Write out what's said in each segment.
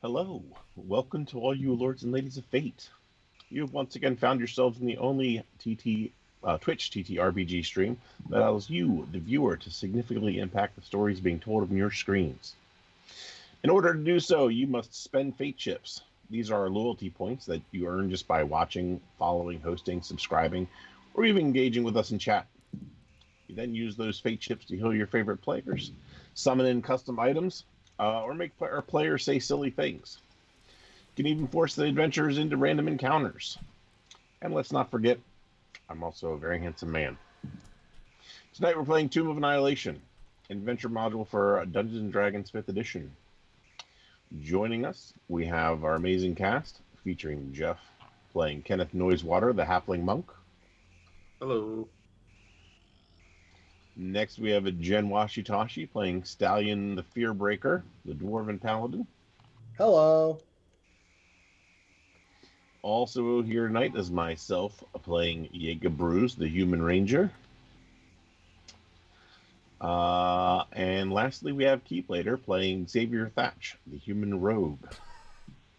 Hello, welcome to all you lords and ladies of fate. You have once again found yourselves in the only Twitch TTRPG stream that allows you, the viewer, to significantly impact the stories being told on your screens. In order to do so, you must spend fate chips. These are loyalty points that you earn just by watching, following, hosting, subscribing, or even engaging with us in chat. You then use those fate chips to heal your favorite players, summon in custom items, or make our players say silly things. You can even force the adventurers into random encounters. And let's not forget, I'm also a very handsome man. Tonight we're playing Tomb of Annihilation, an adventure module for Dungeons & Dragons 5th Edition. Joining us, we have our amazing cast, featuring Jeff playing Kenneth Noisewater, the Halfling Monk. Hello. Next, we have a Jen Washitashi playing Stallion the Fearbreaker, the Dwarven Paladin. Hello. Also here tonight is myself playing Jacob Bruce, the Human Ranger. And lastly, we have Keith Later playing Xavier Thatch, the Human Rogue.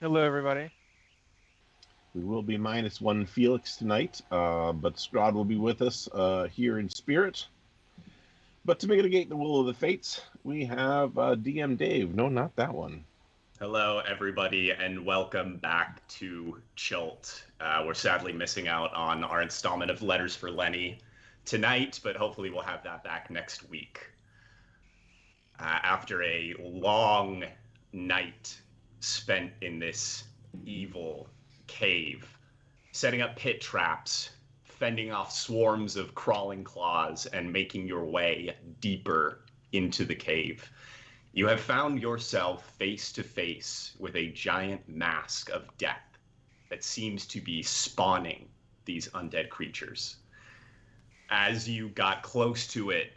Hello, everybody. We will be -1 Felix tonight, but Strahd will be with us here in spirit. But to mitigate the will of the fates, we have DM Dave. No, not that one. Hello, everybody, and welcome back to Chult. We're sadly missing out on our installment of Letters for Lenny tonight, but hopefully we'll have that back next week. After a long night spent in this evil cave, setting up pit traps, fending off swarms of crawling claws, and making your way deeper into the cave, you have found yourself face to face with a giant mask of death that seems to be spawning these undead creatures. As you got close to it,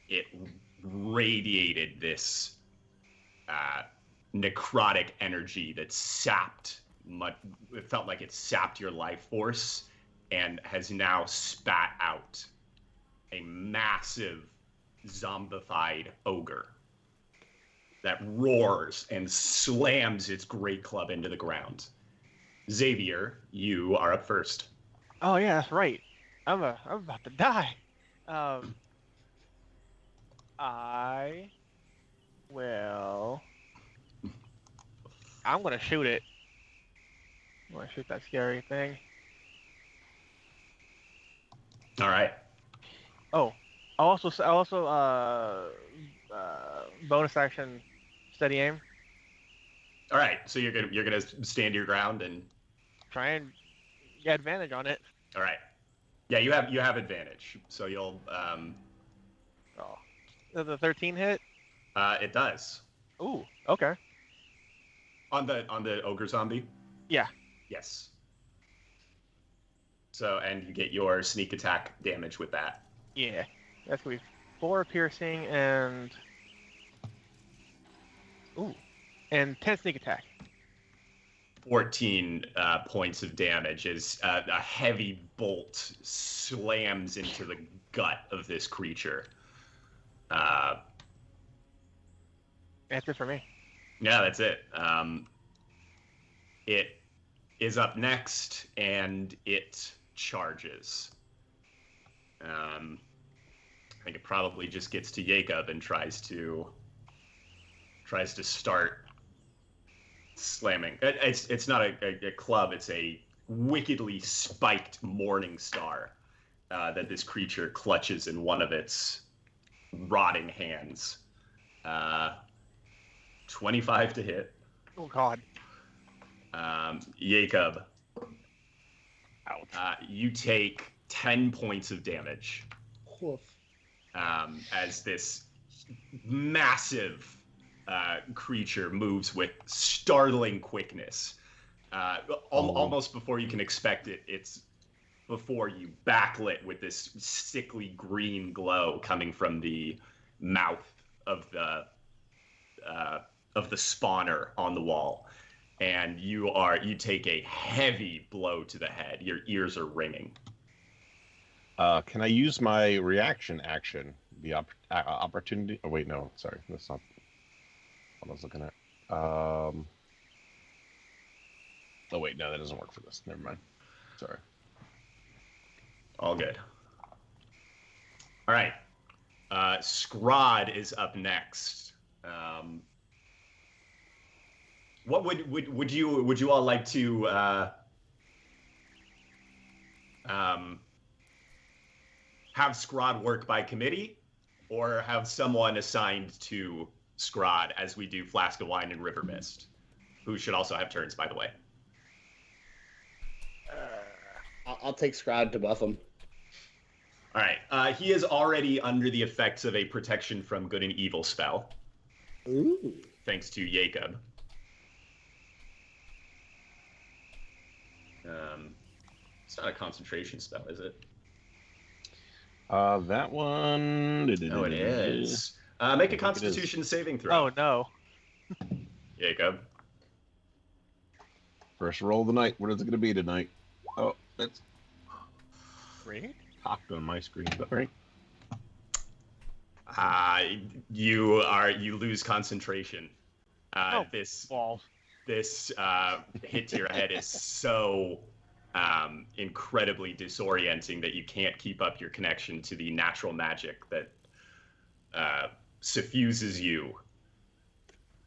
it radiated this necrotic energy that it felt like it sapped your life force, and has now spat out a massive zombified ogre that roars and slams its great club into the ground. Xavier, you are up first. Oh yeah, that's right. I'm about to die. I will. I'm gonna shoot it. I'm gonna shoot that scary thing. All right. Oh, I also bonus action steady aim. All right. So you're gonna stand your ground and Try and get advantage on it. all right. Yeah, you have advantage. So you'll Oh, does the 13 hit? it does. Ooh, okay. On the ogre zombie? Yeah. Yes. So, and you get your sneak attack damage with that. Yeah. That's gonna be 4 piercing and 10 sneak attack. 14 points of damage as a heavy bolt slams into the gut of this creature. That's it for me. Yeah, that's it. It is up next, and it charges. I think it probably just gets to Jacob and tries to start slamming. It's not a club. It's a wickedly spiked morning star that this creature clutches in one of its rotting hands. 25 to hit. Oh God. Jacob, Ouch. you take 10 points of damage Woof. as this massive creature moves with startling quickness. Almost before you can expect it, it's before you backlit with this sickly green glow coming from the mouth of the spawner on the wall. And you take a heavy blow to the head. Your ears are ringing. Can I use my reaction action? The opportunity. Oh wait, no, sorry, that's not what I was looking at. Oh wait, no, that doesn't work for this. Never mind. Sorry. All good. All right. Scrod is up next. What would you all like to have Scrod work by committee, or have someone assigned to Scrod as we do Flask of Wine and River Mist, who should also have turns, by the way? I'll take Scrod to buff him. All right. He is already under the effects of a protection from good and evil spell. Ooh. Thanks to Jacob. It's not a concentration spell, is it? That one. No, it is. Make a Constitution saving throw. Oh no. Jacob. First roll of the night. What is it going to be tonight? Oh, it's Great. hopped on my screen, but right. You lose concentration. This balls. This hit to your head is so incredibly disorienting that you can't keep up your connection to the natural magic that suffuses you,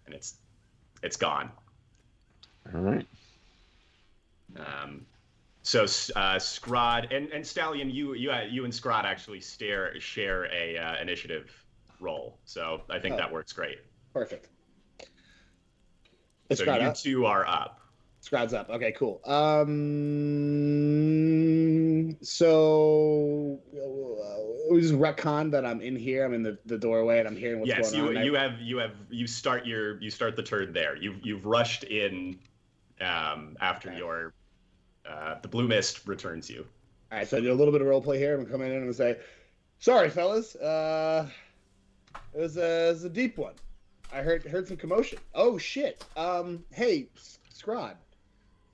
and it's gone. All right. So Scrod and Stallion, you and Scrod actually share a initiative roll. So I think that works great. Perfect. So you two are up. Scrod's up. Okay, cool. So we just retcon that I'm in here. I'm in the doorway and I'm hearing what's going on. You start the turn there. You've rushed in after your the blue mist returns you. All right, so I do a little bit of role play here. I'm gonna come in and say, "Sorry, fellas. It was a deep one. I heard some commotion. Oh shit. Hey, Scrod,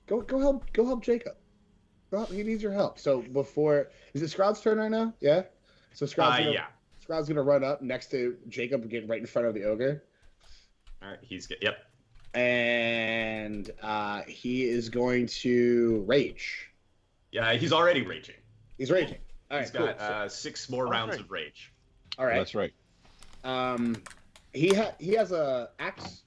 go help Jacob. He needs your help. So is it Scrod's turn right now? Yeah. So Scrod's gonna run up next to Jacob, getting right in front of the ogre. All right, he's good. Yep. And he is going to rage. Yeah, he's already raging. He's raging. All right, he's got 6 more rounds of rage. All right, that's right. He has a axe,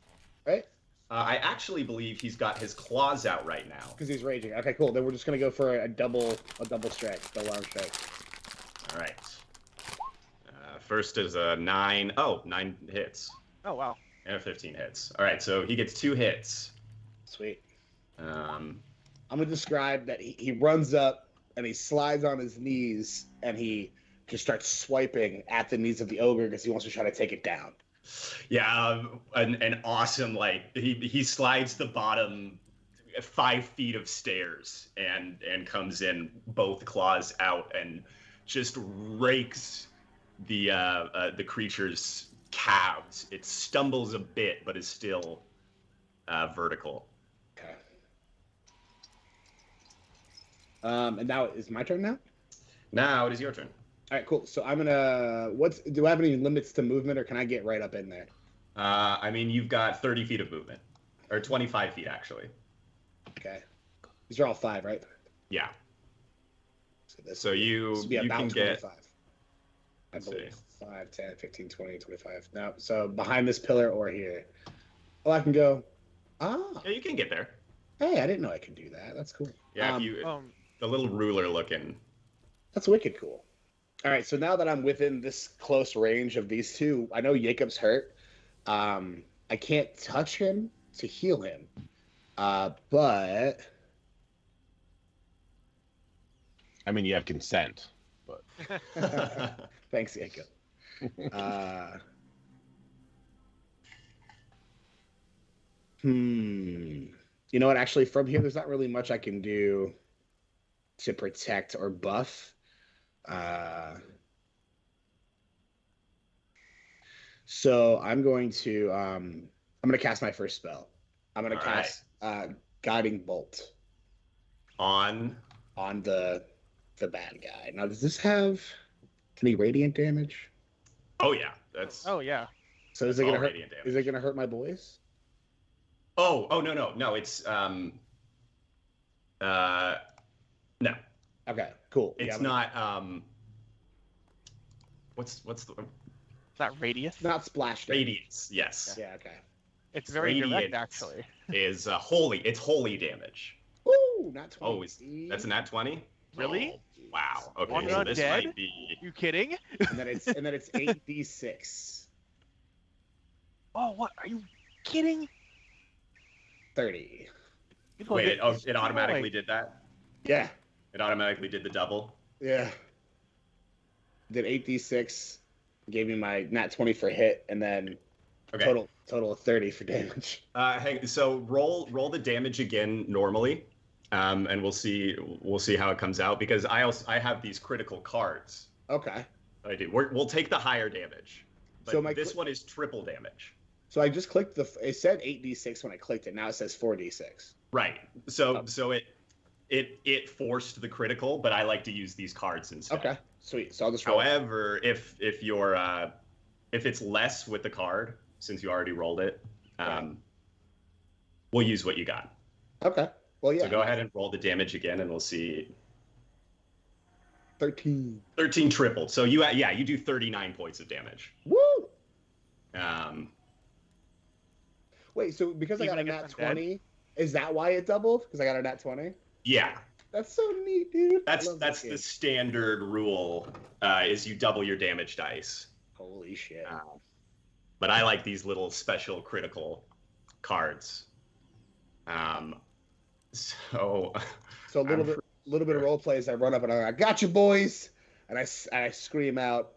right? I actually believe he's got his claws out right now because he's raging. Okay, cool. Then we're just gonna go for a double strike, double arm strike. All right. First is a 9. Oh, 9 hits. Oh wow. And 15 hits. All right, so he gets 2 hits. Sweet. I'm gonna describe that he runs up and he slides on his knees and he just starts swiping at the knees of the ogre because he wants to try to take it down. Yeah, an awesome, he slides the bottom 5 feet of stairs and comes in, both claws out, and just rakes the creature's calves. It stumbles a bit, but is still vertical. Okay. And now is my turn now? Now it is your turn. All right, cool. So I'm gonna. Do I have any limits to movement, or can I get right up in there? I mean, you've got 30 feet of movement, or 25 feet actually. Okay. These are all 5, right? Yeah. So you can 25. Get. I believe 5, 10, 15, 20, 25. No, so behind this pillar or here. Oh, I can go. Ah. Yeah, you can get there. Hey, I didn't know I could do that. That's cool. Yeah, the little ruler looking. That's wicked cool. All right, so now that I'm within this close range of these two, I know Jacob's hurt. I can't touch him to heal him, but I mean, you have consent, but thanks, Jacob. You know what? Actually, from here, there's not really much I can do to protect or buff. So I'm going to cast my first spell. I'm going to cast Guiding Bolt on the bad guy. Now, does this have any radiant damage? Oh yeah, that's. Oh yeah. So is it gonna hurt? Is it gonna hurt my boys? Oh no! It's No, Okay, cool. it's Yeah, not. What's the It's not radius. not splash damage. radiance? Yes, Yeah, okay. It's very direct, radiance actually. is holy. It's holy damage. Woo, not 20. Oh, that's a nat 20. Really? Oh, wow. Okay, On so the this dead? might be. You kidding? And then it's 8d6. Oh, what? Are you kidding? 30. You're gonna Wait, get it automatically destroyed. did that? Yeah, It automatically did the double? yeah. Did 8d6, gave me my nat 20 for hit, and then Okay. total of 30 for damage. So roll the damage again normally, and we'll see how it comes out, because I have these critical cards. Okay. I do. We'll take the higher damage, but So this one is triple damage. So I just clicked it said 8d6 when I clicked it. Now it says 4d6. Right. So it forced the critical, but I like to use these cards instead. Okay. Sweet. So I'll just roll. However, if it's less with the card, since you already rolled it, we'll use what you got. Okay. Well, yeah. So go ahead and roll the damage again, and we'll see. 13. 13 tripled. So you do 39 points of damage. Woo! Wait, so because I Even got a against nat undead? 20, is that why it doubled? Because I got a nat 20? Yeah, That's so neat, dude. I that's love this game. the standard rule. Is you double your damage dice. Holy shit. But I like these little special critical cards. So So a little bit of role play as I run up and I got you, boys, and I scream out,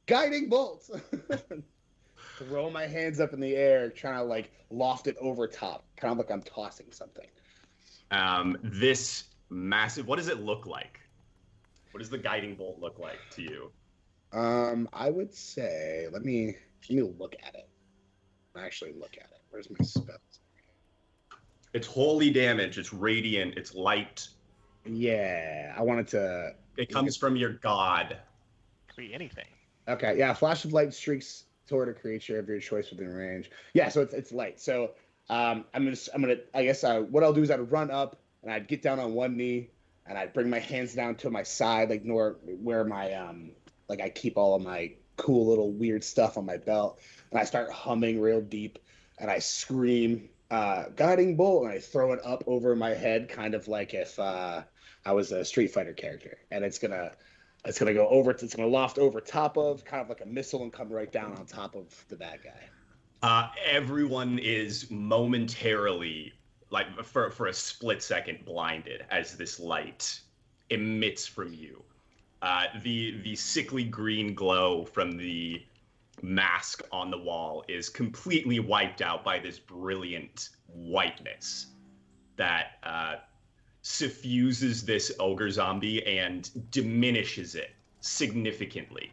guiding bolt. Throw my hands up in the air, trying to like loft it over top, kind of like I'm tossing something. This massive. What does it look like? What does the guiding bolt look like to you? I would say let me look at it. Actually, look at it. Where's my spells? It's holy damage. It's radiant. It's light. Yeah, I wanted to. It comes from your god. Could be anything. Okay, yeah. Flash of light streaks toward a creature of your choice within range. Yeah, so it's light. So I'm gonna. I guess what I'll do is I'd run up and I'd get down on one knee and I'd bring my hands down to my side, like where my like I keep all of my cool little weird stuff on my belt, and I start humming real deep and I scream, guiding bolt, and I throw it up over my head, kind of like if I was a Street Fighter character, and it's gonna go over. It's gonna loft over top of, kind of like a missile, and come right down on top of the bad guy. Everyone is momentarily, like for a split second, blinded as this light emits from you. The sickly green glow from the mask on the wall is completely wiped out by this brilliant whiteness that suffuses this ogre zombie and diminishes it significantly.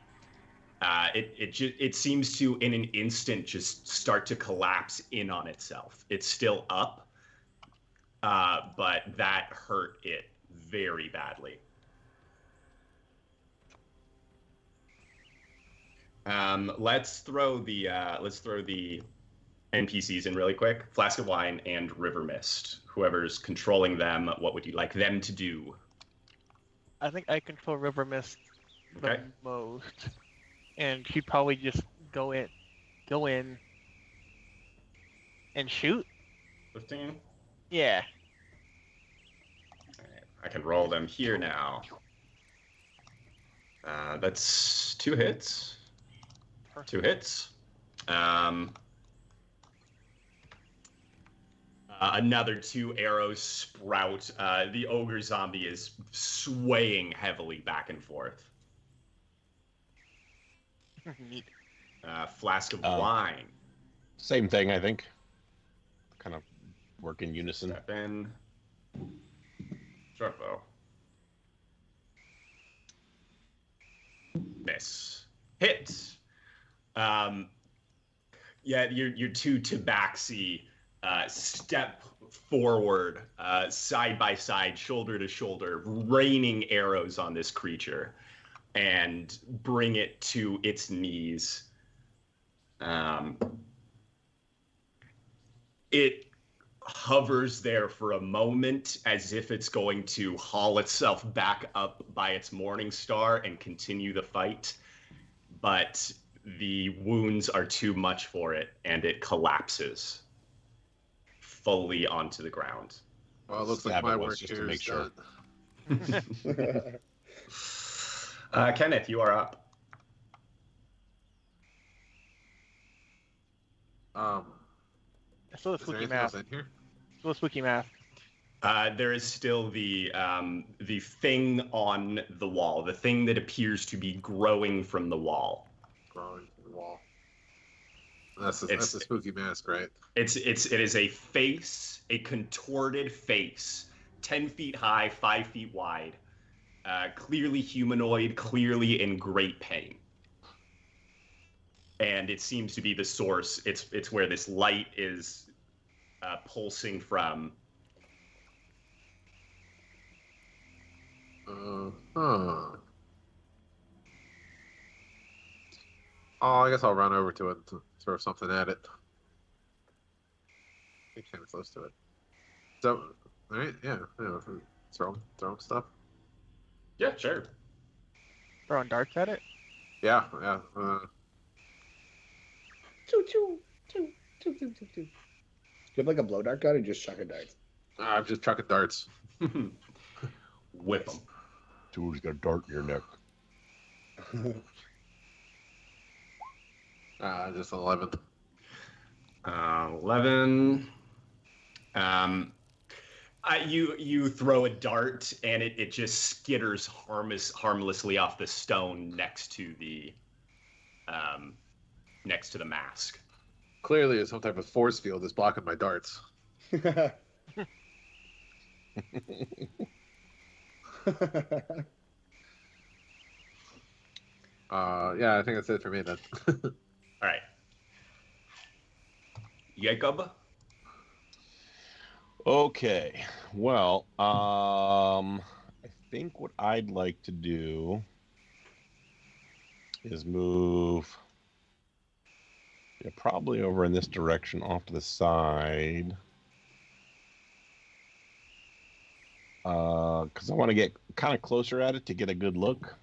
It seems to in an instant just start to collapse in on itself. It's still up, but that hurt it very badly. Let's throw the NPCs in really quick. Flask of Wine and River Mist. Whoever's controlling them, what would you like them to do? I think I control River Mist the Okay. most, and she'd probably just go in, and shoot. 15. Yeah. Alright, I can roll them here now. That's 2 hits. 2 hits. Another 2 arrows sprout. The ogre zombie is swaying heavily back and forth. Neat. Flask of wine. Same thing, I think. Kind of work in unison. Step in. Short bow. Miss. Hit. Yeah, your 2 tabaxi step forward, side by side, shoulder to shoulder, raining arrows on this creature and bring it to its knees. It hovers there for a moment as if it's going to haul itself back up by its morning star and continue the fight. But the wounds are too much for it, and it collapses fully onto the ground. Well, it looks like Stab my it once work just to here make is sure. done. Kenneth, you are up. Still a Is there spooky anything else mask. in here? Still a spooky mask. There is still the thing on the wall, the thing that appears to be growing from the wall. Growing from the wall. That's a spooky mask, right? It is a face, a contorted face, 10 feet high, 5 feet wide, clearly humanoid, clearly in great pain. And it seems to be the source. It's where this light is pulsing from. Oh, I guess I'll run over to it and throw something at it. Get kind of close to it. So, all right, yeah, throw stuff. Yeah, sure. Throwing darts at it? Yeah. Choo, choo, choo, choo, choo, choo, choo. Do you have like a blow dart gun or just chucking darts? I'm just chucking darts. Whip them. Dude's got a dart in your neck. Just 11. 11. You throw a dart and it just skitters harmlessly off the stone next to the mask. Clearly, some type of force field is blocking my darts. Yeah, I think that's it for me then. All right. Jacob? Okay. Well, I think what I'd like to do is move probably over in this direction off to the side. Because I want to get kind of closer at it to get a good look.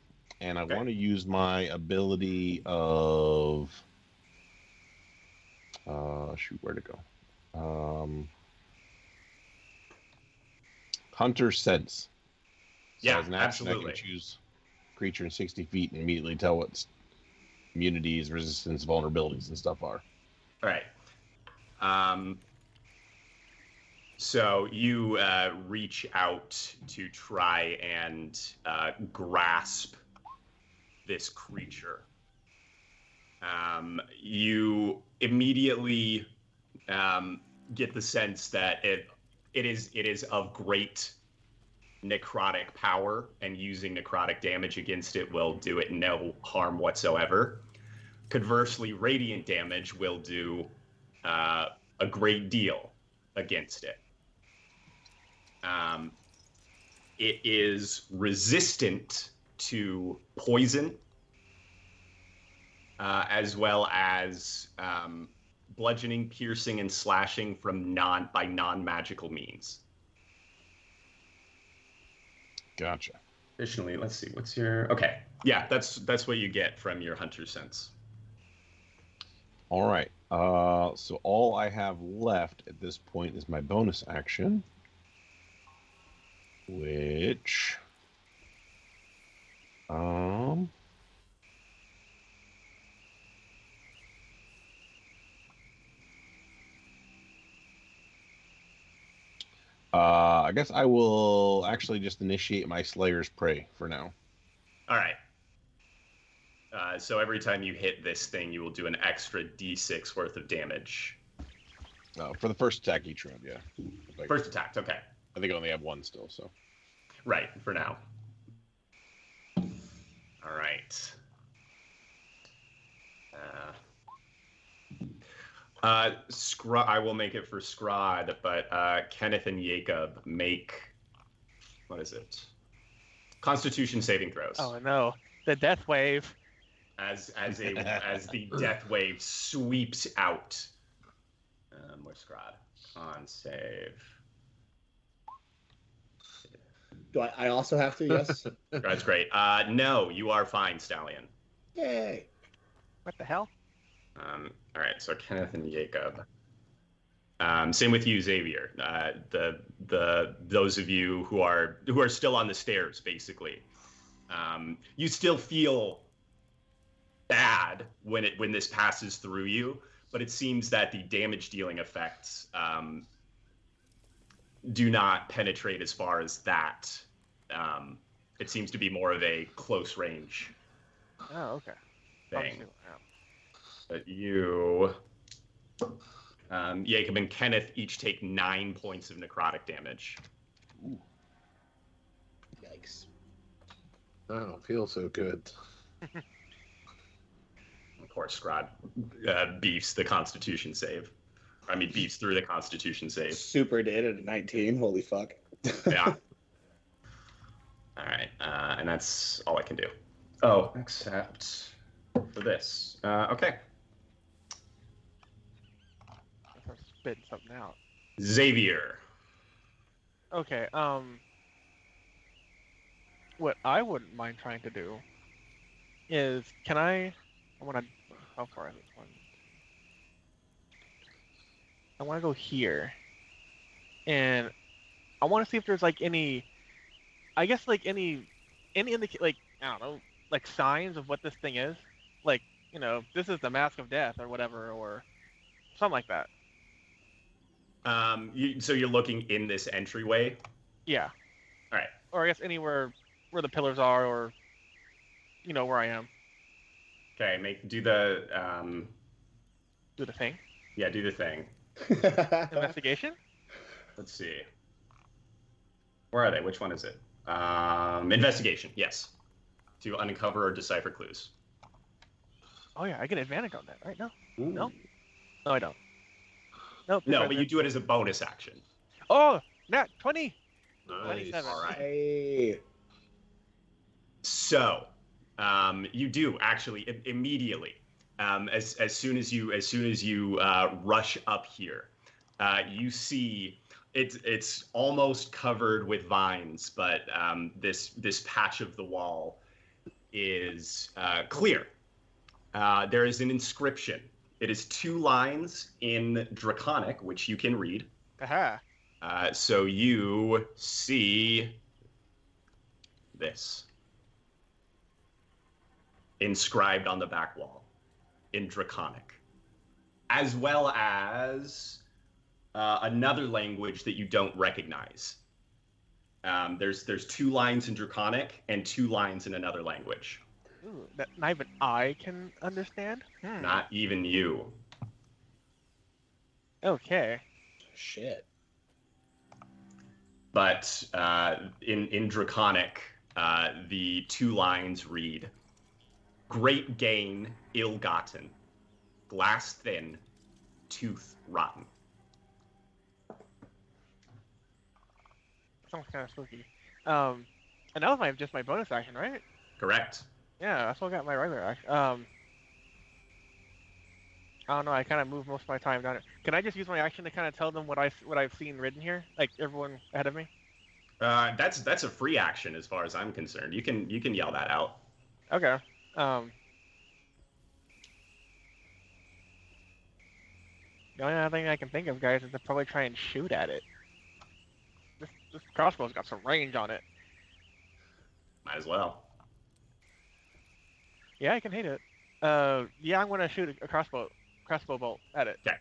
And I want to use my ability of... where'd it go? Hunter Sense. So Yeah, as an action, absolutely. I can choose creature in 60 feet and immediately tell what its immunities, resistance, vulnerabilities, and stuff are. All right. So you reach out to try and grasp this creature. You immediately get the sense that it is of great necrotic power, and using necrotic damage against it will do it no harm whatsoever. Conversely, radiant damage will do a great deal against it. It is resistant to poison, as well as bludgeoning, piercing, and slashing from non-magical means. Gotcha. Additionally, let's see, what's your... Okay, yeah, that's what you get from your hunter sense. All right. So all I have left at this point is my bonus action, which I guess I will actually just initiate my Slayer's Prey for now. All right. So every time you hit this thing, you will do an extra d6 worth of damage. For the first attack each round, yeah. First attack, okay. I think I only have one still, so. Right, for now. All right. I will make it for Scrod, but Kenneth and Jacob make... What is it? Constitution saving throws. Oh no, the death wave. As the death wave sweeps out. Where Scrod. Con save. Do I also have to? Yes. That's great. No, you are fine, Stallion. Yay. What the hell? All right, so Kenneth and Jacob. Same with you, Xavier. Those of you who are still on the stairs, basically, you still feel bad when this passes through you, but it seems that the damage dealing effects do not penetrate as far as that. It seems to be more of a close range Oh, okay. thing. Obviously, But you, Jacob and Kenneth each take 9 points of necrotic damage. Ooh. Yikes. I don't feel so good. Of course, Scrod beefs the Constitution save. I mean, beefs through the Constitution save. Super did at a 19. Holy fuck. Yeah. All right, and that's all I can do. Oh, except for this. Okay. I'm spitting something out. Xavier. Okay, what I wouldn't mind trying to do is, I want to, how far is this one? I want to go here, and I want to see if there's like any, I guess like any like, I don't know, like signs of what this thing is, like, this is the mask of death or whatever, or something like that. So you're looking in this entryway? Yeah. All right. Or I guess anywhere where the pillars are, or where I am. Okay, do the Do the thing. yeah, do the thing. Investigation. Let's see. Where are they? Which one is it? Investigation. Yes. To uncover or decipher clues. Oh yeah, I get advantage on that, right? No, Ooh. no, I don't. Nope. No, but you do it as a bonus action. Oh, nat 20. Nice. 27. All right. Hey. So, you do actually immediately, as soon as you rush up here, you see it's almost covered with vines, but this patch of the wall is clear. There is an inscription. It is 2 lines in Draconic, which you can read. Aha. So you see this inscribed on the back wall in Draconic, as well as another language that you don't recognize. There's 2 lines in Draconic and 2 lines in another language. Ooh, that not even I can understand. Not even you. Okay. Shit. But in Draconic, the 2 lines read, "Great gain, ill-gotten, glass thin, tooth rotten." Sounds kind of spooky. And that was just my bonus action, right? Correct. Yeah, I still got my regular action. I don't know. I kind of move most of my time down it. Can I just use my action to kind of tell them what I've seen written here, like everyone ahead of me? That's a free action as far as I'm concerned. You can yell that out. Okay. The only other thing I can think of, guys, is to probably try and shoot at it. This crossbow's got some range on it. Might as well. Yeah, I can hit it. Yeah, I'm gonna shoot a crossbow bolt at it. Okay.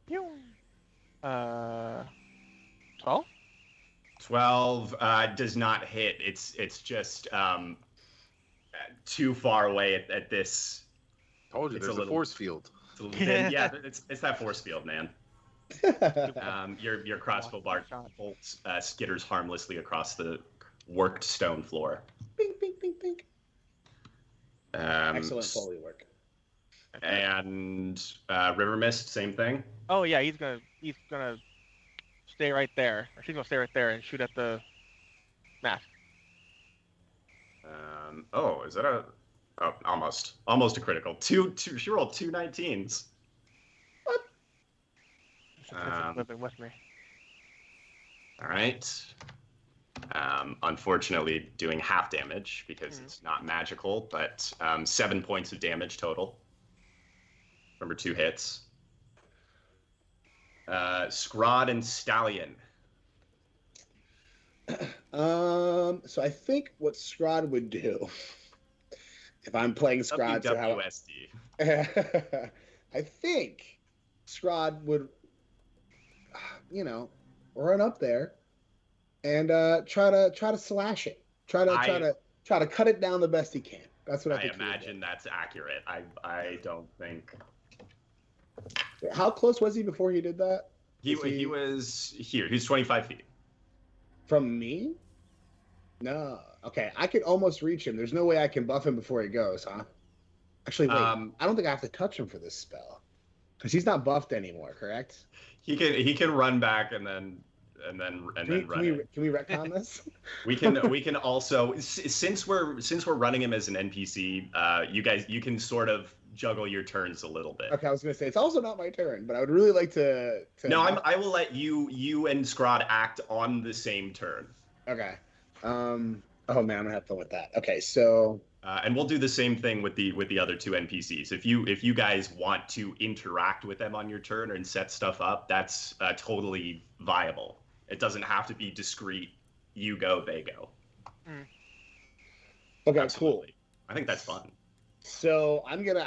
Pew. 12? 12 does not hit. It's just too far away at this. Told you, It's there's a a little- force field. It's a little bit, yeah, it's that force field, man. Your crossbow bolt skitters harmlessly across the worked stone floor. Bink, bink, bink, bink. Excellent s- Foley work. And River Mist, same thing. Oh yeah, he's gonna stay right there. Or she's gonna stay right there and shoot at the mask. Oh, is that a? Oh, almost a critical. She rolled 2 19s. Since it's living with me. All right. Unfortunately, doing half damage because it's not magical, but 7 points of damage total. Remember, 2 hits. Scrod and Stallion. So I think what Scrod would do, if I'm playing Scrod, WWSD. I think Scrod would, run up there and try to slash it, try to cut it down the best he can. That's what I think. I imagine that's accurate. I don't think. How close was he before he did that? He was here. He's 25 feet. From me? No. Okay, I could almost reach him. There's no way I can buff him before he goes, huh? Actually, wait. I don't think I have to touch him for this spell, because he's not buffed anymore. Correct? He can run back and then run. Can we retcon this? we can also, since we're running him as an NPC, you can sort of juggle your turns a little bit. Okay, I was gonna say it's also not my turn, but I would really like to. No, I will let you and Scrod act on the same turn. Okay. Oh man, I'm gonna have fun with that. Okay, so. And we'll do the same thing with the other 2 NPCs. If you guys want to interact with them on your turn and set stuff up, that's totally viable. It doesn't have to be discrete. You go, they go. Okay, Absolutely. Cool. I think that's fun. So I'm gonna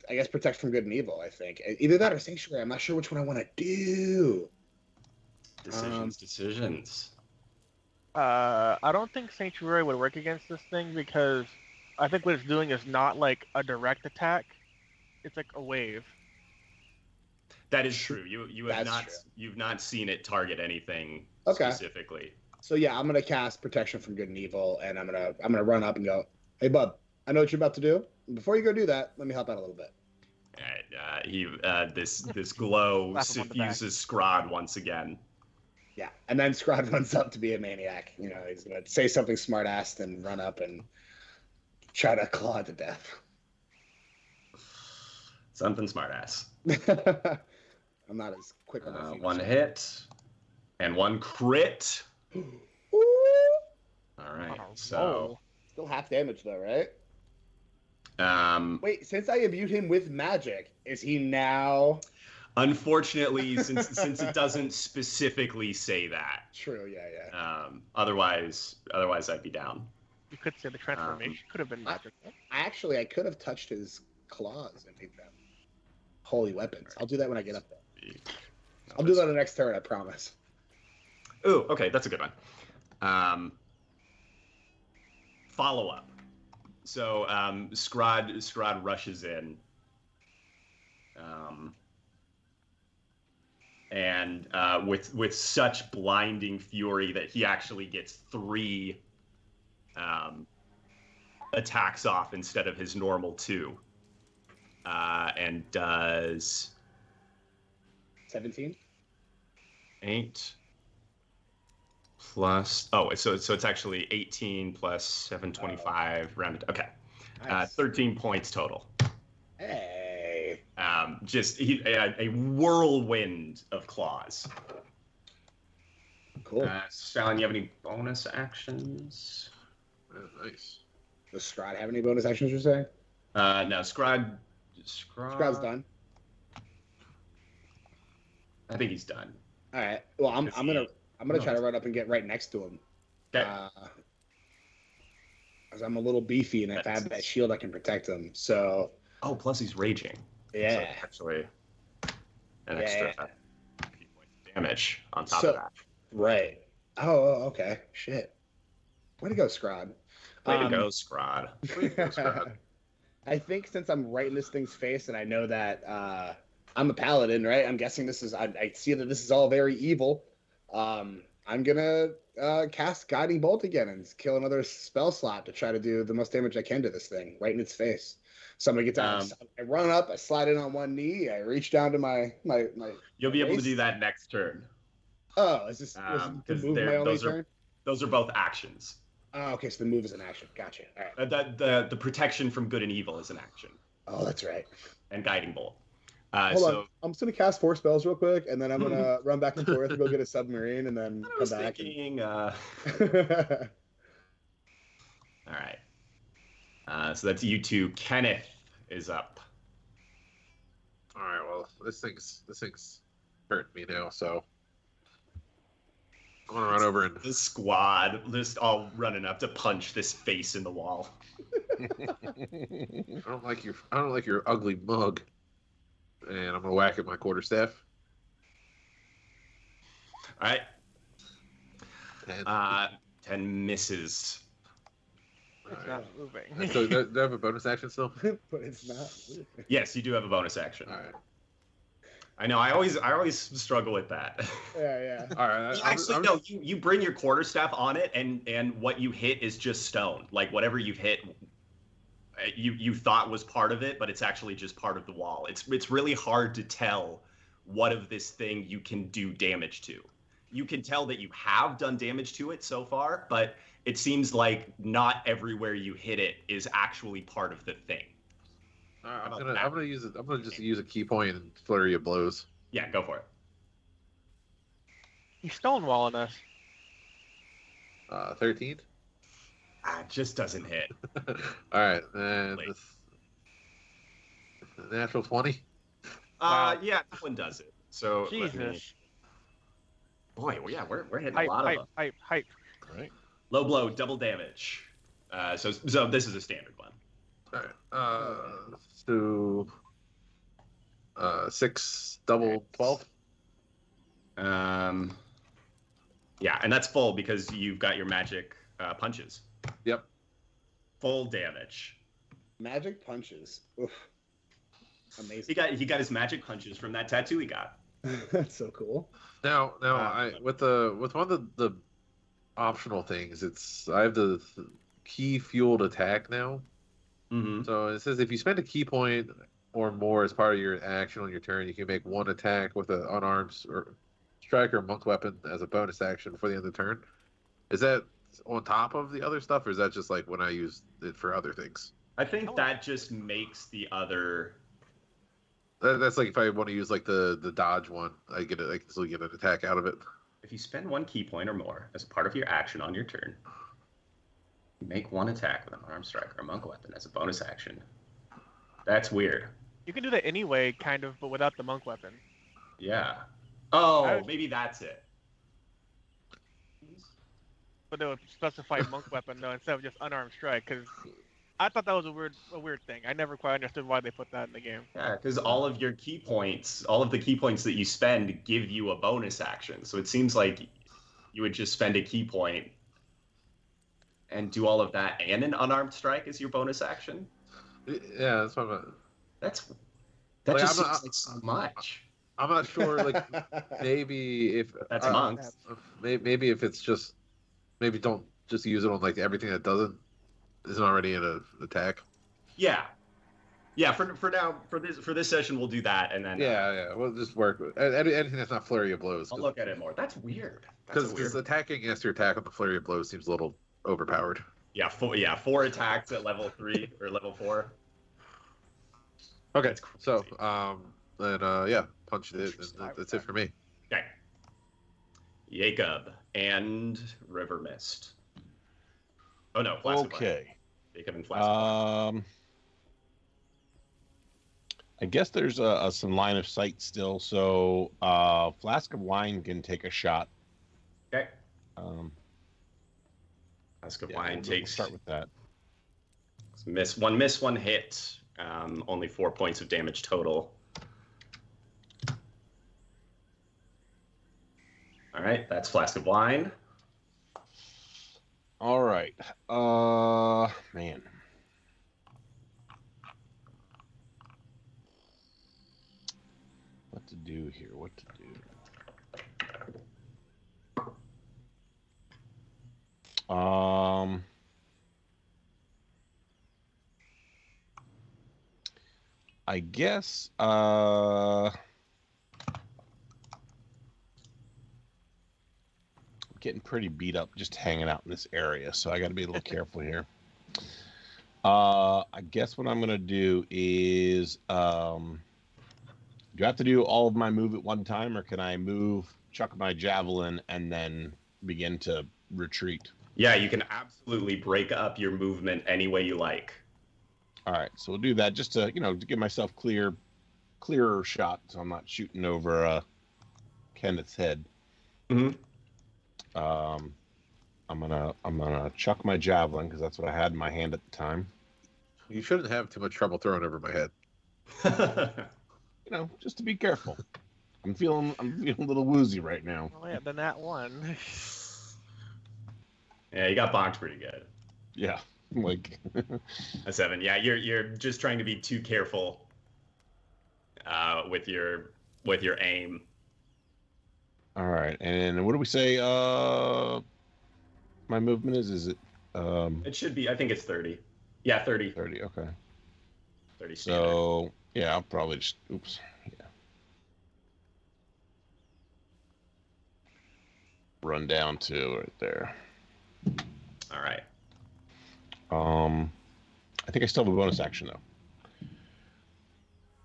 I guess protect from good and evil. I think either that or sanctuary. I'm not sure which one I want to do. Decisions. I don't think Sanctuary would work against this thing because I think what it's doing is not like a direct attack. It's like a wave. That is true. You've not seen it target anything specifically. So yeah, I'm gonna cast protection from good and evil, and I'm gonna run up and go, "Hey, bud, I know what you're about to do. Before you go do that, let me help out a little bit." All right. This glow suffuses Scrod once again. Yeah, and then Scrod runs up to be a maniac. He's gonna say something smart-assed and run up and try to claw it to death. Something smart-ass. I'm not as quick on my feet. 1 hit and 1 crit. Ooh. All right. So still half damage though, right? Wait, since I imbued him with magic, is he now? Unfortunately, since it doesn't specifically say that. True. Yeah. Otherwise I'd be down. You could say the transformation could have been magical. I could have touched his claws and made them holy weapons. I'll do that when I get up there. I'll do that the next turn, I promise. Ooh, okay, that's a good one. Follow up. So Scrod rushes in. And with such blinding fury that he actually gets 3 attacks off instead of his normal 2, and does 17. 8 plus so it's actually 18 plus 725 rounded. Okay, nice. 13 points total. Hey. Just a whirlwind of claws. Cool. Stallion, you have any bonus actions? Nice. Does Scrod have any bonus actions, you're saying? No, Scrod's done. I think he's done. All right. Well, I'm gonna try to run up and get right next to him. Okay. As I'm a little beefy, and if I have that shield, I can protect him. So. Oh, plus he's raging. Yeah. So actually, an extra 50 points of damage on top of that. Right. Oh, okay. Shit. Way to go, Scrod. Way to go, Scrod. I think since I'm right in this thing's face, and I know that I'm a paladin, right? I'm guessing this is. I see that this is all very evil. I'm gonna cast Guiding Bolt again and kill another spell slot to try to do the most damage I can to this thing, right in its face. So I'm gonna get down. I run up. I slide in on one knee. I reach down to my. You'll be able to do that next turn. Oh, is this the move my only turn? Those are both actions. Oh, okay. So the move is an action. Gotcha. All right. The protection from good and evil is an action. Oh, that's right. And Guiding Bolt. Hold on. I'm just gonna cast 4 spells real quick, and then I'm gonna run back and forth and go get a submarine, and then I come was back. thinking. All right. So that's you two. Kenneth is up. All right. Well, this thing's hurting me now, so I'm gonna run over and. The squad just all running up to punch this face in the wall. I don't like your ugly mug. And I'm gonna whack at my quarterstaff. All right. And 10 misses. It's not moving. so do I have a bonus action still? But it's not. Yes, you do have a bonus action. All right. I know. I always struggle with that. Yeah. All right. Actually, no. You bring your quarterstaff on it, and what you hit is just stone. Like whatever you've hit, you thought was part of it, but it's actually just part of the wall. It's really hard to tell what of this thing you can do damage to. You can tell that you have done damage to it so far, but it seems like not everywhere you hit it is actually part of the thing. I'm gonna just use a key point and flurry of blows. Yeah, go for it. He's stonewalling us. 13. It just doesn't hit. All right, and natural 20. Yeah, that one does it. So Jesus. Boy, well, yeah, we're hitting a lot of them. Hype. Right. Low blow, double damage. So this is a standard one. All right. So 6 double 12. Yeah, and that's full because you've got your magic punches. Yep. Full damage. Magic punches. Oof. Amazing. He got his magic punches from that tattoo he got. That's so cool. Now, with one of the optional things, I have the key fueled attack now. Mm-hmm. So it says if you spend a key point or more as part of your action on your turn, you can make one attack with an unarmed or strike or monk weapon as a bonus action before the end of the turn. Is that on top of the other stuff, or is that just like when I use it for other things? I think that just makes the other. That's like if I want to use like the dodge one, I can still get an attack out of it. If you spend one key point or more as a part of your action on your turn, you make one attack with an armed strike or a monk weapon as a bonus action. That's weird. You can do that anyway, kind of, but without the monk weapon. Yeah. Oh, maybe that's it. But they would specify monk weapon though instead of just unarmed strike, because I thought that was a weird thing. I never quite understood why they put that in the game. Yeah, because all of the key points that you spend give you a bonus action. So it seems like you would just spend a key point and do all of that and an unarmed strike as your bonus action. Yeah, that's what I'm. That Like, just seems like so much. I'm not sure. Like maybe if That's monks. Maybe if it's just don't just use it on like everything that isn't already in an attack. Yeah. For now, for this session, we'll do that, and then we'll just work with anything that's not flurry of blows. I'll look at it more. That's weird. Because attacking against your attack on the flurry of blows seems a little overpowered. Yeah, 4 attacks at level 3 or level 4. Okay, so punched it, and that's it for me. Okay. Jacob and River Mist. Oh no, Flask of Wine. Okay. Jacob and Flask of Wine. I guess there's some line of sight still, so Flask of Wine can take a shot. Okay. Flask of Wine we'll takes. Start with that. Miss, one hit. Only 4 points of damage total. All right, that's Flask of Wine. All right. Man. What to do here? What to do? I guess getting pretty beat up just hanging out in this area, so I got to be a little careful here. I guess what I'm gonna do is Do I have to do all of my move at one time, or can I move, chuck my javelin, and then begin to retreat? Yeah, you can absolutely break up your movement any way you like. All right, so we'll do that just to to give myself clearer shot, so I'm not shooting over Kenneth's head. Mm-hmm. I'm gonna chuck my javelin because that's what I had in my hand at the time. You shouldn't have too much trouble throwing over my head. Just to be careful. I'm feeling a little woozy right now. Oh yeah, then that one. Yeah, you got bonked pretty good. Yeah, like A 7. Yeah, you're just trying to be too careful with your aim. all right. And what do we say? My movement is it? It should be. I think it's 30. Yeah, 30. 30. Okay. 30 standard. So yeah, I'll probably just. Oops. Yeah. Run down to right there. All right. I think I still have a bonus action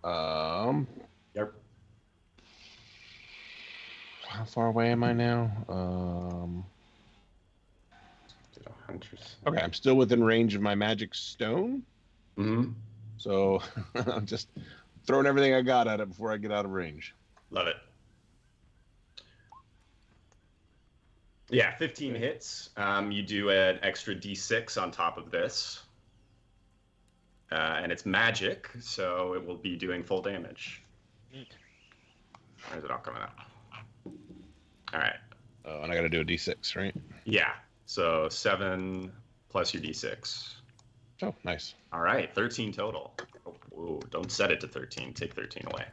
though. Yep. How far away am I now? Okay, I'm still within range of my magic stone. Mm-hmm. So I'm just throwing everything I got at it before I get out of range. Love it. Yeah, 15 hits. You do an extra d6 on top of this. And it's magic, so it will be doing full damage. Neat. Or is it all coming out? All right. Oh, and I got to do a d6, right? Yeah. So 7 plus your d6. Oh, nice. All right, 13 total. Oh, whoa, don't set it to 13. Take 13 away.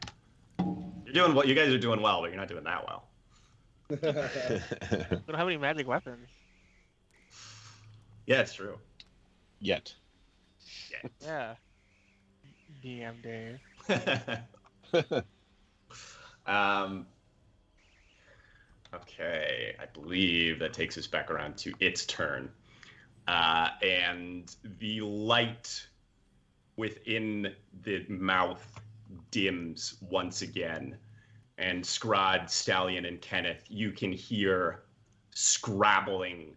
You're doing well. You guys are doing well, but you're not doing that well. We don't have any magic weapons. Yeah, it's true. Yet. Yeah. DM Dave. Okay, I believe that takes us back around to its turn. And the light within the mouth dims once again. And Scrod, Stallion, and Kenneth, you can hear scrabbling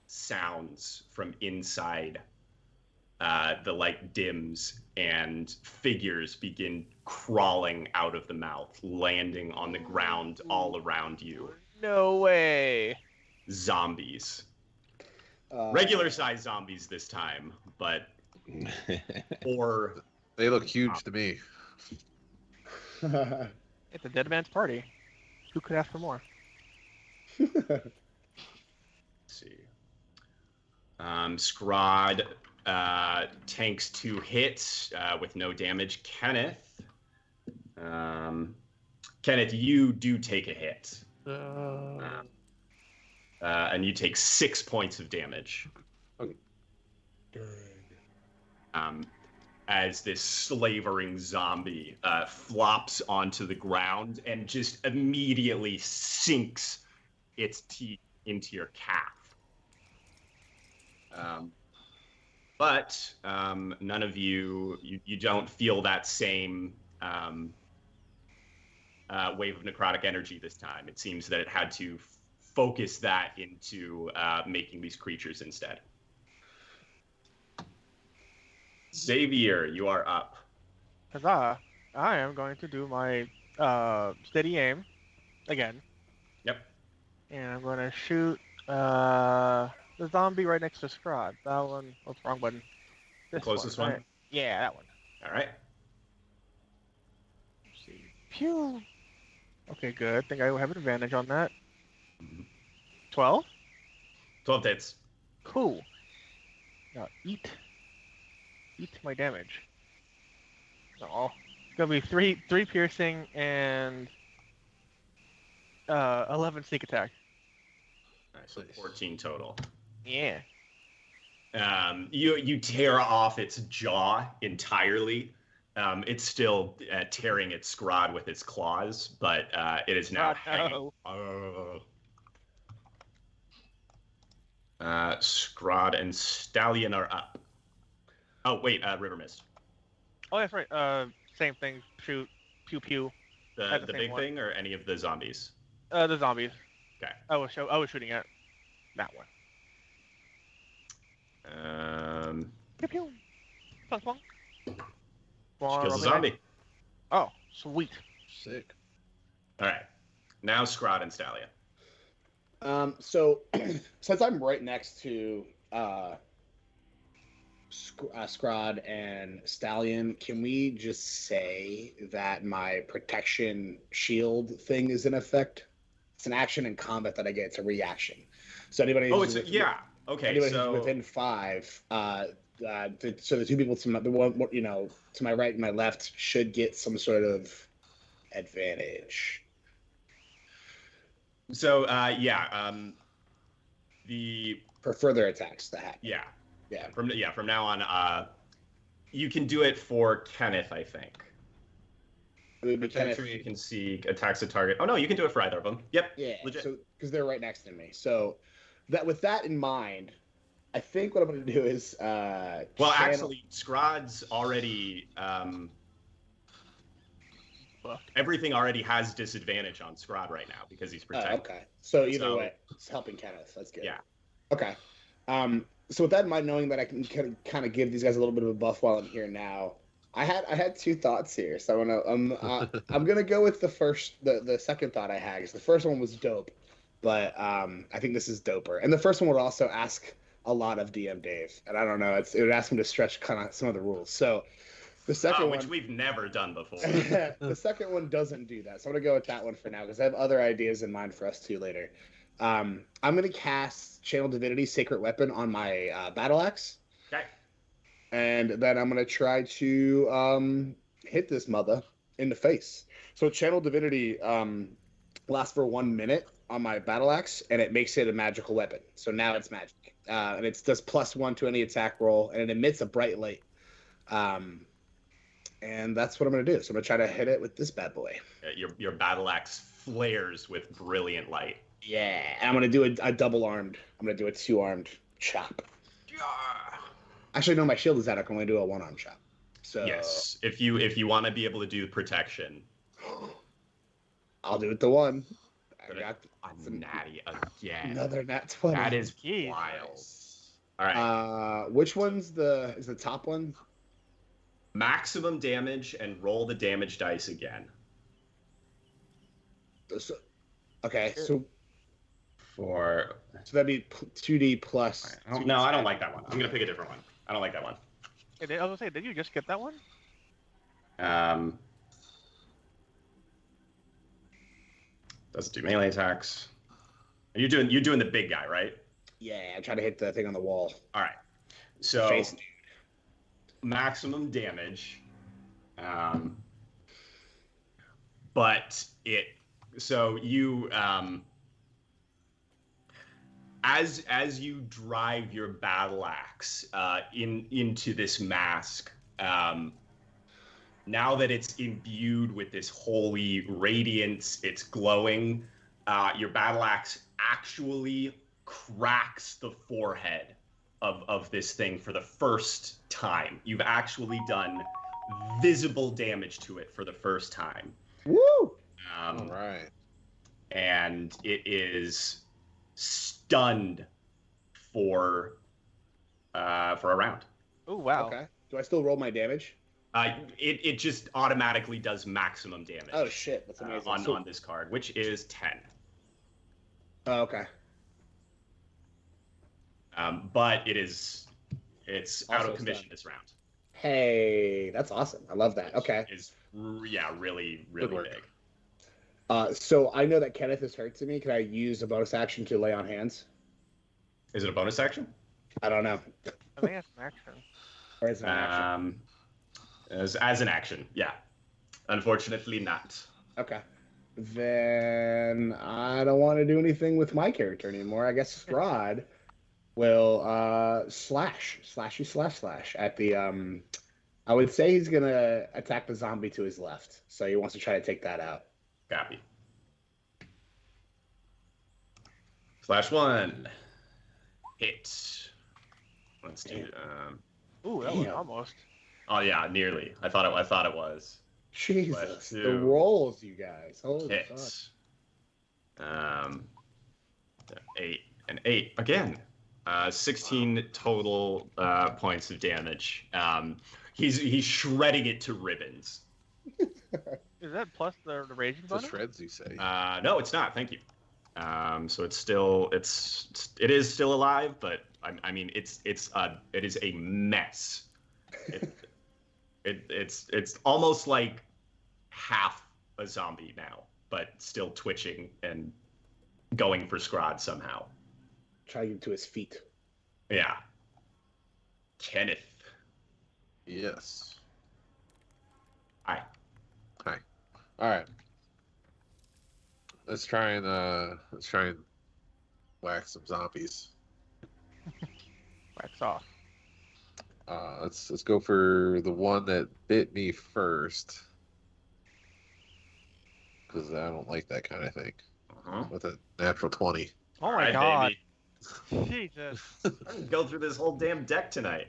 sounds from inside. The light dims and figures begin crawling out of the mouth, landing on the ground all around you. No way. Zombies. Regular sized zombies this time, but or They look huge to me. It's a dead man's party. Who could ask for more? let's see. Scrod tanks 2 hits with no damage. Kenneth, you do take a hit. And you take 6 points of damage. Okay. As this slavering zombie flops onto the ground and just immediately sinks its teeth into your calf. But none of you don't feel that same wave of necrotic energy this time. It seems that it had to focus that into making these creatures instead. Xavier, you are up. Huzzah. I am going to do my steady aim again. Yep. And I'm going to shoot the zombie right next to Scrod. That one. What's the wrong button? This Closest one? Right. Yeah, that one. All right. Let's see. Pew. Okay, good. I think I have an advantage on that. 12? 12 hits. Cool. Now eat my damage. Oh, it's gonna be three piercing and 11 sneak attack. All right, so 14 total. Yeah. You tear off its jaw entirely. It's still tearing its Scrod with its claws, but it is now hanging. Scrod and Stallion are up. Oh wait, River Mist. Oh, that's right. Same thing. Shoot. Pew pew. at The same big one. thing or any of the zombies? The zombies. Okay. I was shooting at that one. Pew pew. Plunk, plunk. She kills a Roll me zombie. dice. Oh, sweet. Sick. All right. Now Scrod and Stallion. So since I'm right next to Scrod and Stallion, can we just say that my protection shield thing is in effect? It's an action in combat that I get. It's a reaction. So anybody Oh, who's Okay, anybody so who's within 5, so the two people to my, the one, to my right and my left should get some sort of advantage. so the For further attacks that happen. yeah Yeah. from now on, you can do it for Kenneth, I think. It would be kind of, Potentially, you can see attacks a target. Oh no, you can do it for either of them. Yep. yeah. Legit. So because they're right next to me, so that with that in mind, I think what I'm going to do is Well, channel- actually, Scrod's already everything already has disadvantage on Scrod right now because he's Oh, protected. okay. So either So- way, it's helping Kenneth. That's good. Yeah. Okay. So with that in mind, knowing that I can kind of give these guys a little bit of a buff while I'm here now, I had two thoughts here. So I'm gonna go with the second thought I had, because the first one was dope, but I think this is doper. And the first one would also ask a lot of DM Dave, and I don't know, it would ask him to stretch kind of some of the rules. So the second Which one, we've never done before. the second one doesn't do that. So I'm gonna go with that one for now because I have other ideas in mind for us too later. I'm gonna cast Channel Divinity Sacred Weapon on my battle axe. Okay. And then I'm gonna try to hit this mother in the face. So Channel Divinity lasts for 1 minute on my battle axe, and it makes it a magical weapon. So now it's magic, and it does +1 to any attack roll, and it emits a bright light. And that's what I'm gonna do. So I'm gonna try to hit it with this bad boy. Your battle axe flares with brilliant light. Yeah, and I'm gonna do a double armed. I'm gonna do a 2-armed chop. Actually, no, my shield is out. I can only do a 1-arm chop. So Yes, if you want to be able to do protection, I'll do it the one. I Gonna- got a natty again. another nat 20. That is Jeez. wild. All right, Which one's is the top one? maximum damage and roll the damage dice again. So, okay, so For that'd be 2d plus. no, I don't like that one. I'm gonna pick a different one. I don't like that one. I was gonna say, did you just get that one? Doesn't do melee attacks. You're doing the big guy, right? Yeah, I'm trying to hit the thing on the wall. All right. So Face. maximum damage, but you as you drive your battle axe into this mask, now that it's imbued with this holy radiance, it's glowing, your battle axe actually cracks the forehead of this thing for the first time. You've actually done visible damage to it for the first time. Woo! All right. And it is stunned for a round. Oh wow. Okay. Do I still roll my damage? It just automatically does maximum damage. Oh shit, that's amazing. On this card, which is 10. Oh, okay. But it's out Also of commission stunned. this round. Hey, that's awesome. I love that. Okay. Is really Good work. big. So I know that Kenneth is hurt to me. Can I use a bonus action to lay on hands? Is it a bonus action? I don't know. I think it's an action. Or is it an action? As an action, yeah. Unfortunately, not. Okay. Then I don't want to do anything with my character anymore. I guess Strahd will slash at the I would say he's gonna attack the zombie to his left. So he wants to try to take that out. Copy. /1. Hit. Let's do. Ooh, that was Damn. almost. Oh yeah, nearly. I thought it was. Jesus, the two. rolls, you guys. Holy fuck. Hits. 8 and 8 again. 16 total points of damage. He's shredding it to ribbons. Is that plus the raging The bonus? shreds, you say? No, it's not. Thank you. So it is still alive, but I mean it is a mess. It's almost like half a zombie now, but still twitching and going for Scrod somehow. Try to get to his feet. Yeah. Kenneth. Yes. Hi. All right. Let's try and whack some zombies. Wax off. Let's go for the one that bit me first, because I don't like that kind of thing. With a natural 20. Oh my Alright, god. baby. Jesus. I can go through this whole damn deck tonight.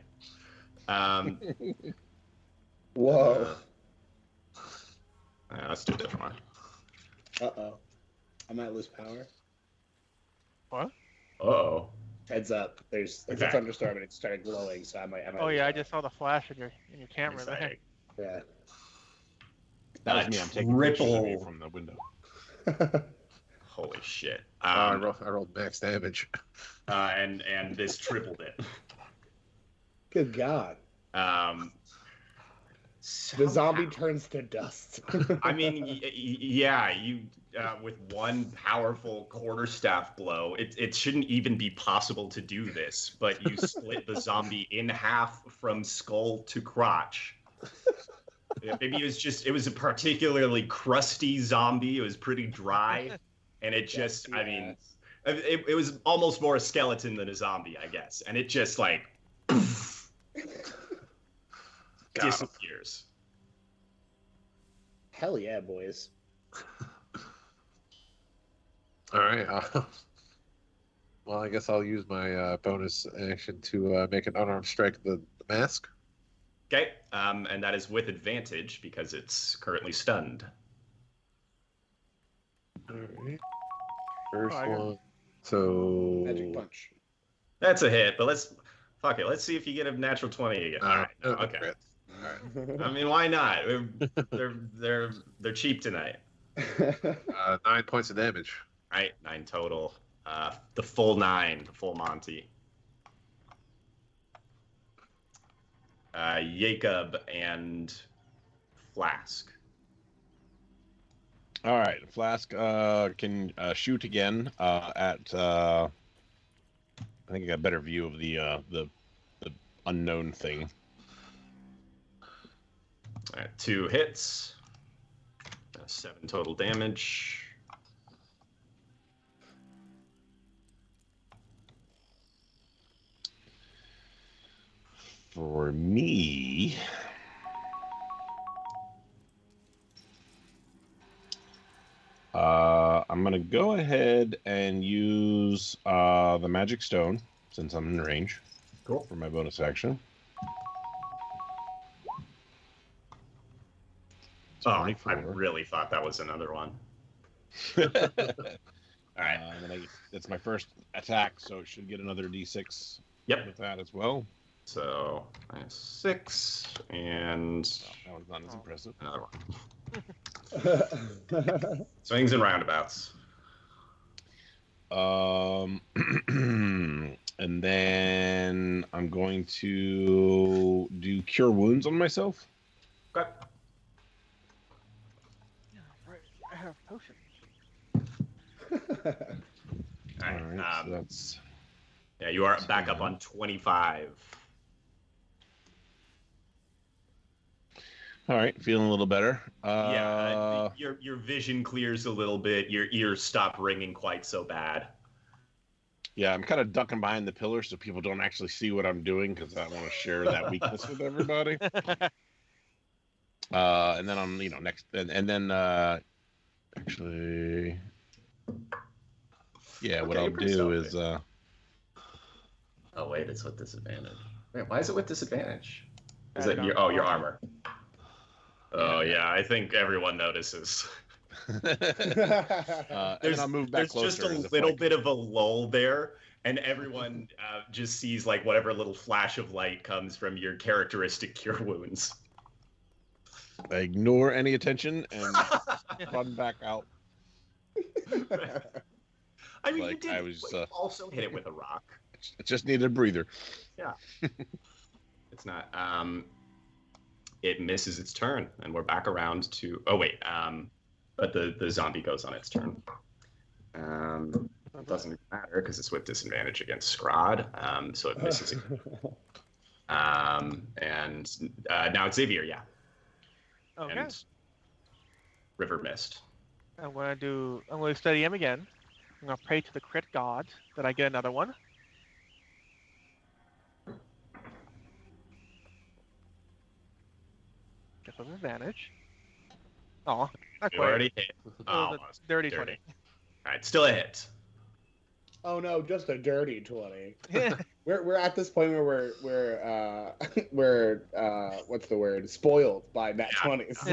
Whoa. Let's do a different one. Uh-oh. I might lose power. What? Uh-oh. Heads up. There's a Okay. thunderstorm and it started glowing, so I might Oh lose yeah, I power. just saw the flash in your camera there. Exciting. Yeah. That was me. I'm taking pictures of you Triple. from the window. Holy shit. I rolled max damage. And this tripled it. Good God. The zombie turns to dust. I mean, yeah, you with one powerful quarterstaff blow, it shouldn't even be possible to do this, but you split the zombie in half from skull to crotch. Yeah, maybe it was a particularly crusty zombie. It was pretty dry, and it just, I mean, it was almost more a skeleton than a zombie, I guess, and it just like disappears. Hell yeah, boys. All right. Well, I guess I'll use my bonus action to make an unarmed strike at the mask. Okay, and that is with advantage because it's currently stunned. All right. First I got- one. So Magic punch. That's a hit, but let's Let's see if you get a natural 20 again. All right, okay. Crit. All right. I mean, why not? They're cheap tonight. 9 points of damage. All right, 9 total. The full 9, the full Monty. Jacob and Flask. All right, Flask can shoot again at. I think I got a better view of the unknown thing. All right, 2 hits. 7 total damage. For me, I'm gonna go ahead and use the magic stone since I'm in range. Cool. For my bonus action. Oh, I 24. really thought that was another one. All right. And then that's my first attack, so it should get another d6 Yep. with that as well. So, -6, and That one's not as impressive. another one. Swings and roundabouts. And then I'm going to do Cure Wounds on myself. Okay. Yeah, right. I have potions. All right. All right, so that's Yeah, you are back up on 25. all right. Feeling a little better. Your vision clears a little bit. Your ears stop ringing quite so bad. Yeah, I'm kind of ducking behind the pillar so people don't actually see what I'm doing because I want to share that weakness with everybody. And then I'm, next, and then actually, yeah, what Okay, I'll pretty do stealthy. is, Oh wait, it's with disadvantage. Wait, why is it with disadvantage? Is Add it it your on your top. armor? Oh yeah, I think everyone notices. And then I'll move back There's just closer. a as if, little like, bit of a lull there, and everyone just sees like whatever little flash of light comes from your characteristic cure wounds. I ignore any attention and run back out. I mean, you Like, did I was, also hit it with a rock. I just needed a breather. Yeah. It's not. It misses its turn, and we're back around to. Oh wait. But the zombie goes on its turn. It doesn't matter because it's with disadvantage against Scrod. So it misses. And now it's Xavier. Yeah. Okay. And River missed. I'm gonna study him again. I'm gonna pray to the crit god that I get another one. Get some advantage. Oh, not You quite. already hit. It was Almost. a dirty 20. All right, still a hit. Oh no, just a dirty 20. We're at this point where we're what's the word? Spoiled by nat 20s.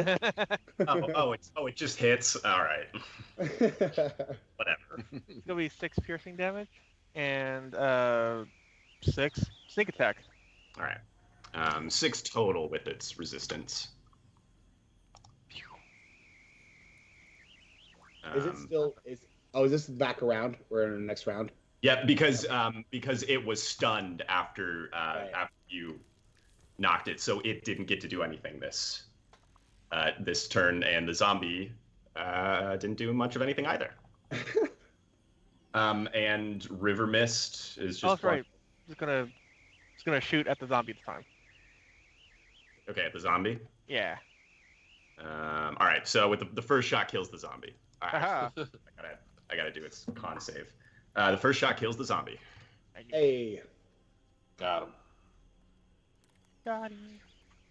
It just hits. All right. Whatever. It's gonna be 6 piercing damage and 6 sneak attack. All right. 6 total with its resistance. Is it still is this back around? We're in the next round. Yeah, because it was stunned after after you knocked it, so it didn't get to do anything this turn, and the zombie didn't do much of anything either. And River Mist is just. Oh, that's right. Just gonna shoot at the zombie this time. Okay, at the zombie. Yeah. All right. So with the first shot kills the zombie. All right. Haha. I gotta do its con save. The first shot kills the zombie. Hey. Got him. Got him.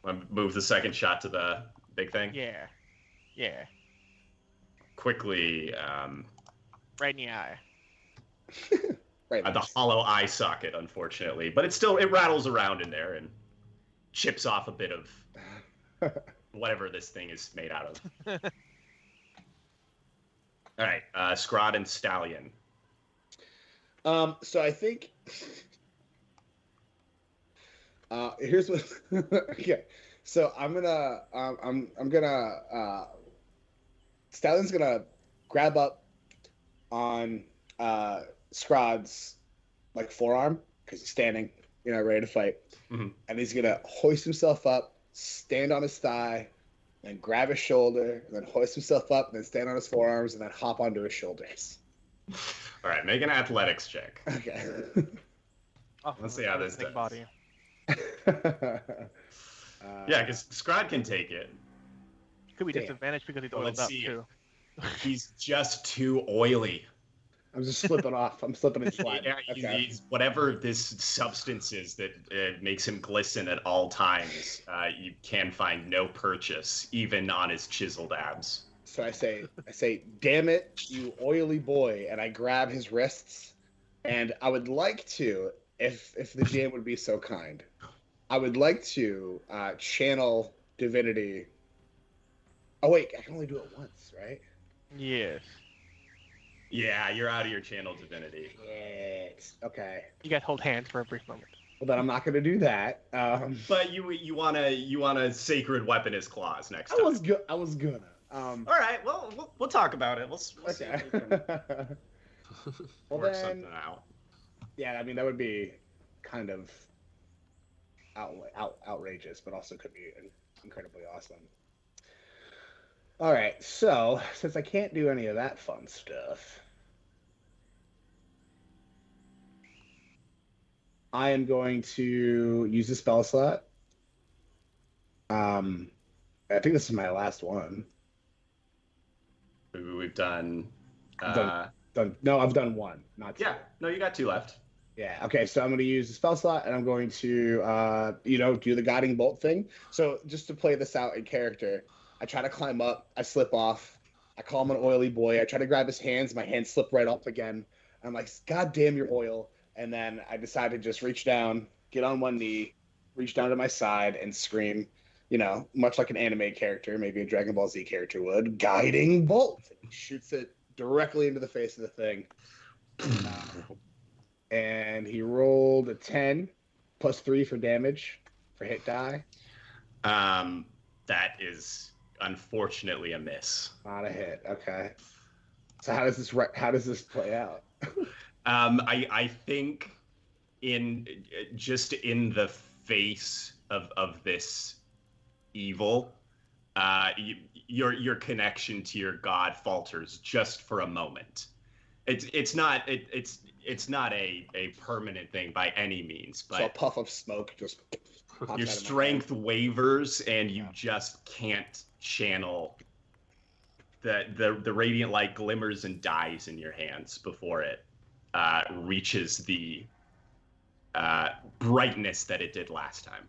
Want to move the second shot to the big thing? Yeah. Yeah. Quickly. Right in the eye. Right. The hollow eye socket, unfortunately, but it rattles around in there and chips off a bit of whatever this thing is made out of. All right, Scrod and Stallion. So I think here's what. Okay, so I'm gonna Stallion's gonna grab up on Scrod's like forearm because he's standing, ready to fight, and he's gonna hoist himself up, stand on his thigh, then grab his shoulder, and then hoist himself up, and then stand on his forearms, and then hop onto his shoulders. All right, make an athletics check. Okay. Oh, Let's see how this big does. body. Yeah, because Scrod can take it. Could be Damn. disadvantaged because he's Well, oiled let's up see. too. He's just too oily. I'm just slipping off. I'm slipping and sliding. Yeah, Okay. he's whatever this substance is that makes him glisten at all times. You can find no purchase, even on his chiseled abs. So I say, damn it, you oily boy, and I grab his wrists, and I would like to, if the GM would be so kind, I would like to channel divinity. Oh wait, I can only do it once, right? Yes. Yeah, you're out of your channel divinity. Yes. Okay. You guys hold hands for a brief moment. Well, then I'm not going to do that. But you wanna sacred weapon his claws next I time. was gonna. All right, well we'll talk about it. We'll see Okay. if we can Well work then, something out. yeah, I mean that would be kind of outrageous, but also could be incredibly awesome. All right, so since I can't do any of that fun stuff, I am going to use the spell slot. I think this is my last one. We've done. No, I've done one, not two. Yeah, no, you got 2 left. Yeah. Okay. So I'm going to use the spell slot, and I'm going to, do the guiding bolt thing. So just to play this out in character, I try to climb up. I slip off. I call him an oily boy. I try to grab his hands. My hands slip right up again. I'm like, God damn your oil. And then I decide to just reach down, get on one knee, reach down to my side, and scream, much like an anime character, maybe a Dragon Ball Z character would, guiding bolt. He shoots it directly into the face of the thing. And he rolled a 10 plus 3 for damage for hit die. That is unfortunately a miss. Not a hit. Okay. So how does this play out? I think in the face of this evil, your connection to your god falters just for a moment. It's not a permanent thing by any means, but so a puff of smoke just your strength wavers and you just can't channel. The radiant light glimmers and dies in your hands before it reaches the brightness that it did last time.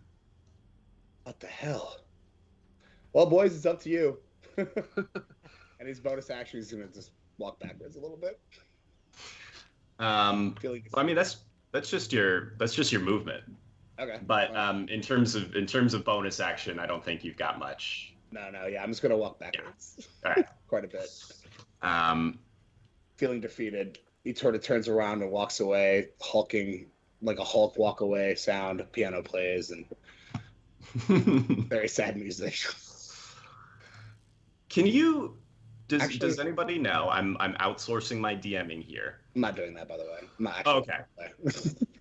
What the hell? Well, boys, it's up to you. And his bonus action is gonna just walk backwards a little bit. I mean that's just your movement. Okay. But in terms of bonus action, I don't think you've got much. No, yeah, I'm just gonna walk backwards. Yeah. All right. Quite a bit. Feeling defeated, he sort of turns around and walks away, hulking like a Hulk walk away sound. Piano plays and very sad music. Can you? Does anybody know? I'm outsourcing my DMing here. I'm not doing that, by the way. I'm not actually okay.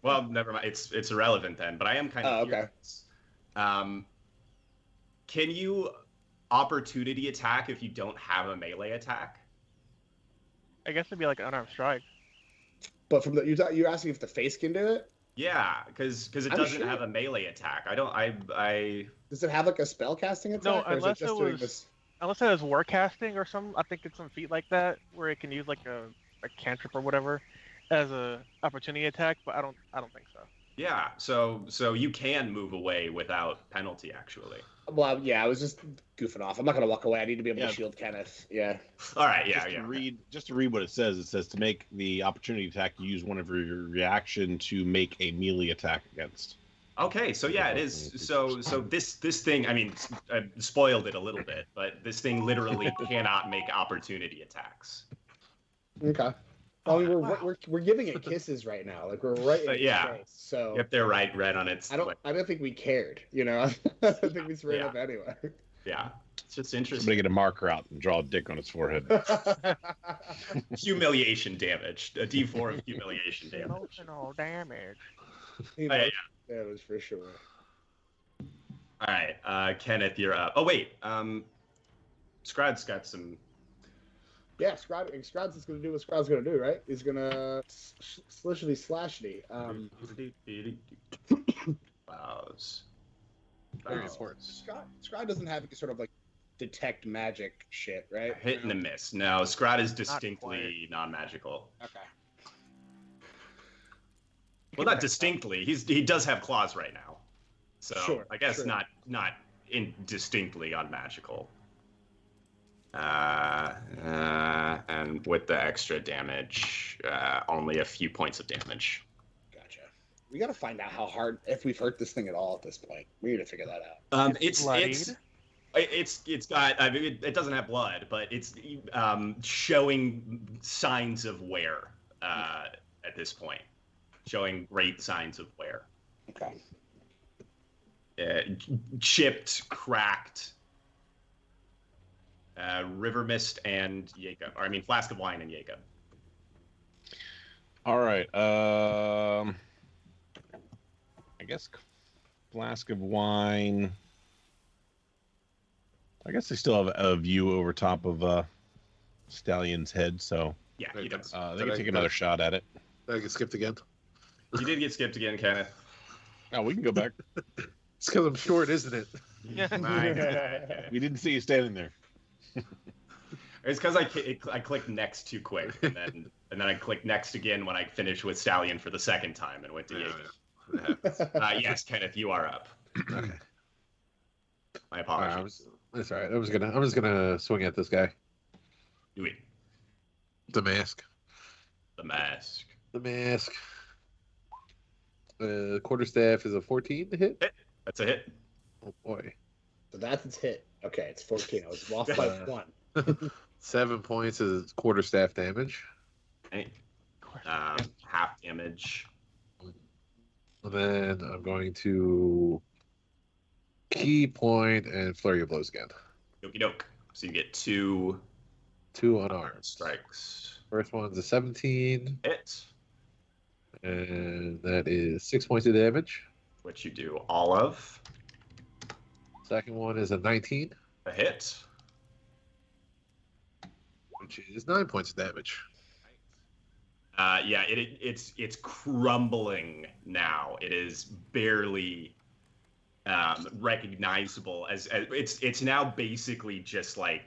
Well, never mind. It's irrelevant then. But I am kind of curious. Can you opportunity attack if you don't have a melee attack? I guess it'd be like an unarmed strike. But from you're asking if the face can do it? Yeah, because it doesn't have a melee attack. I Does it have like a spell casting attack? No, or unless is it just doing this? Unless it has warcasting or some, I think it's some feat like that where it can use like a cantrip or whatever as a opportunity attack. But I don't think so. Yeah, so you can move away without penalty actually. Well, yeah, I was just goofing off. I'm not gonna walk away. I need to be able to shield Kenneth. Yeah. All right. Yeah. Just to read what it says to make the opportunity attack, you use one of your reaction to make a melee attack against. Okay, so yeah, it is. So this thing, I mean, I spoiled it a little bit, but this thing literally cannot make opportunity attacks. Okay. I mean, we're giving it kisses right now, like we're right in its face. So if they're right on its. I don't think we cared. I don't think we straight up anyway. Yeah, it's just interesting. Somebody get a marker out and draw a dick on its forehead. Humiliation damage. A D4 of humiliation damage. Emotional damage. Yeah. That was for sure. All right, Kenneth, you're up. Oh wait, Scrad's got some. Yeah, Scrad's is gonna do what Scrad's gonna do, right? He's gonna slishity slashity. Wows. Very important. Scrad doesn't have any sort of like detect magic shit, right? Hit and a miss. No, Scrad is distinctly non-magical. Okay. Well, not distinctly. He does have claws right now, so sure, I guess not distinctly unmagical. And with the extra damage, only a few points of damage. Gotcha. We got to find out how hard, if we've hurt this thing at all at this point. We need to figure that out. It's got. I mean, it doesn't have blood, but it's showing signs of wear at this point. Showing great signs of wear. Okay. Chipped, cracked. River Mist and Jacob. Or I mean, Flask of Wine and Jacob. All right. I guess Flask of Wine. I guess they still have a view over top of Stallion's head, so yeah, he does. They can take another shot at it. I get skipped again. You did get skipped again, Kenneth. Oh, we can go back. It's because I'm short, isn't it? We didn't see you standing there. It's because I clicked next too quick, and then I clicked next again when I finished with Stallion for the second time and went to Jacob. Yes, Kenneth, you are up. Okay. My apologies. That's all right. I'm just gonna swing at this guy. Do it. The mask. The mask. Quarterstaff is a 14 to hit. That's a hit. Oh boy. So that's its hit. Okay, it's 14. I was off by 1. 7 points is quarterstaff damage. Okay. Half damage. And then I'm going to key point and flurry of blows again. Okie doke. So you get 2 unarmed strikes. First one's a 17, Hit, and that is 6 points of damage. which you do all of. Second one is a 19, A hit. which is 9 points of damage. Yeah, it's crumbling now. It is barely recognizable as it's now basically just like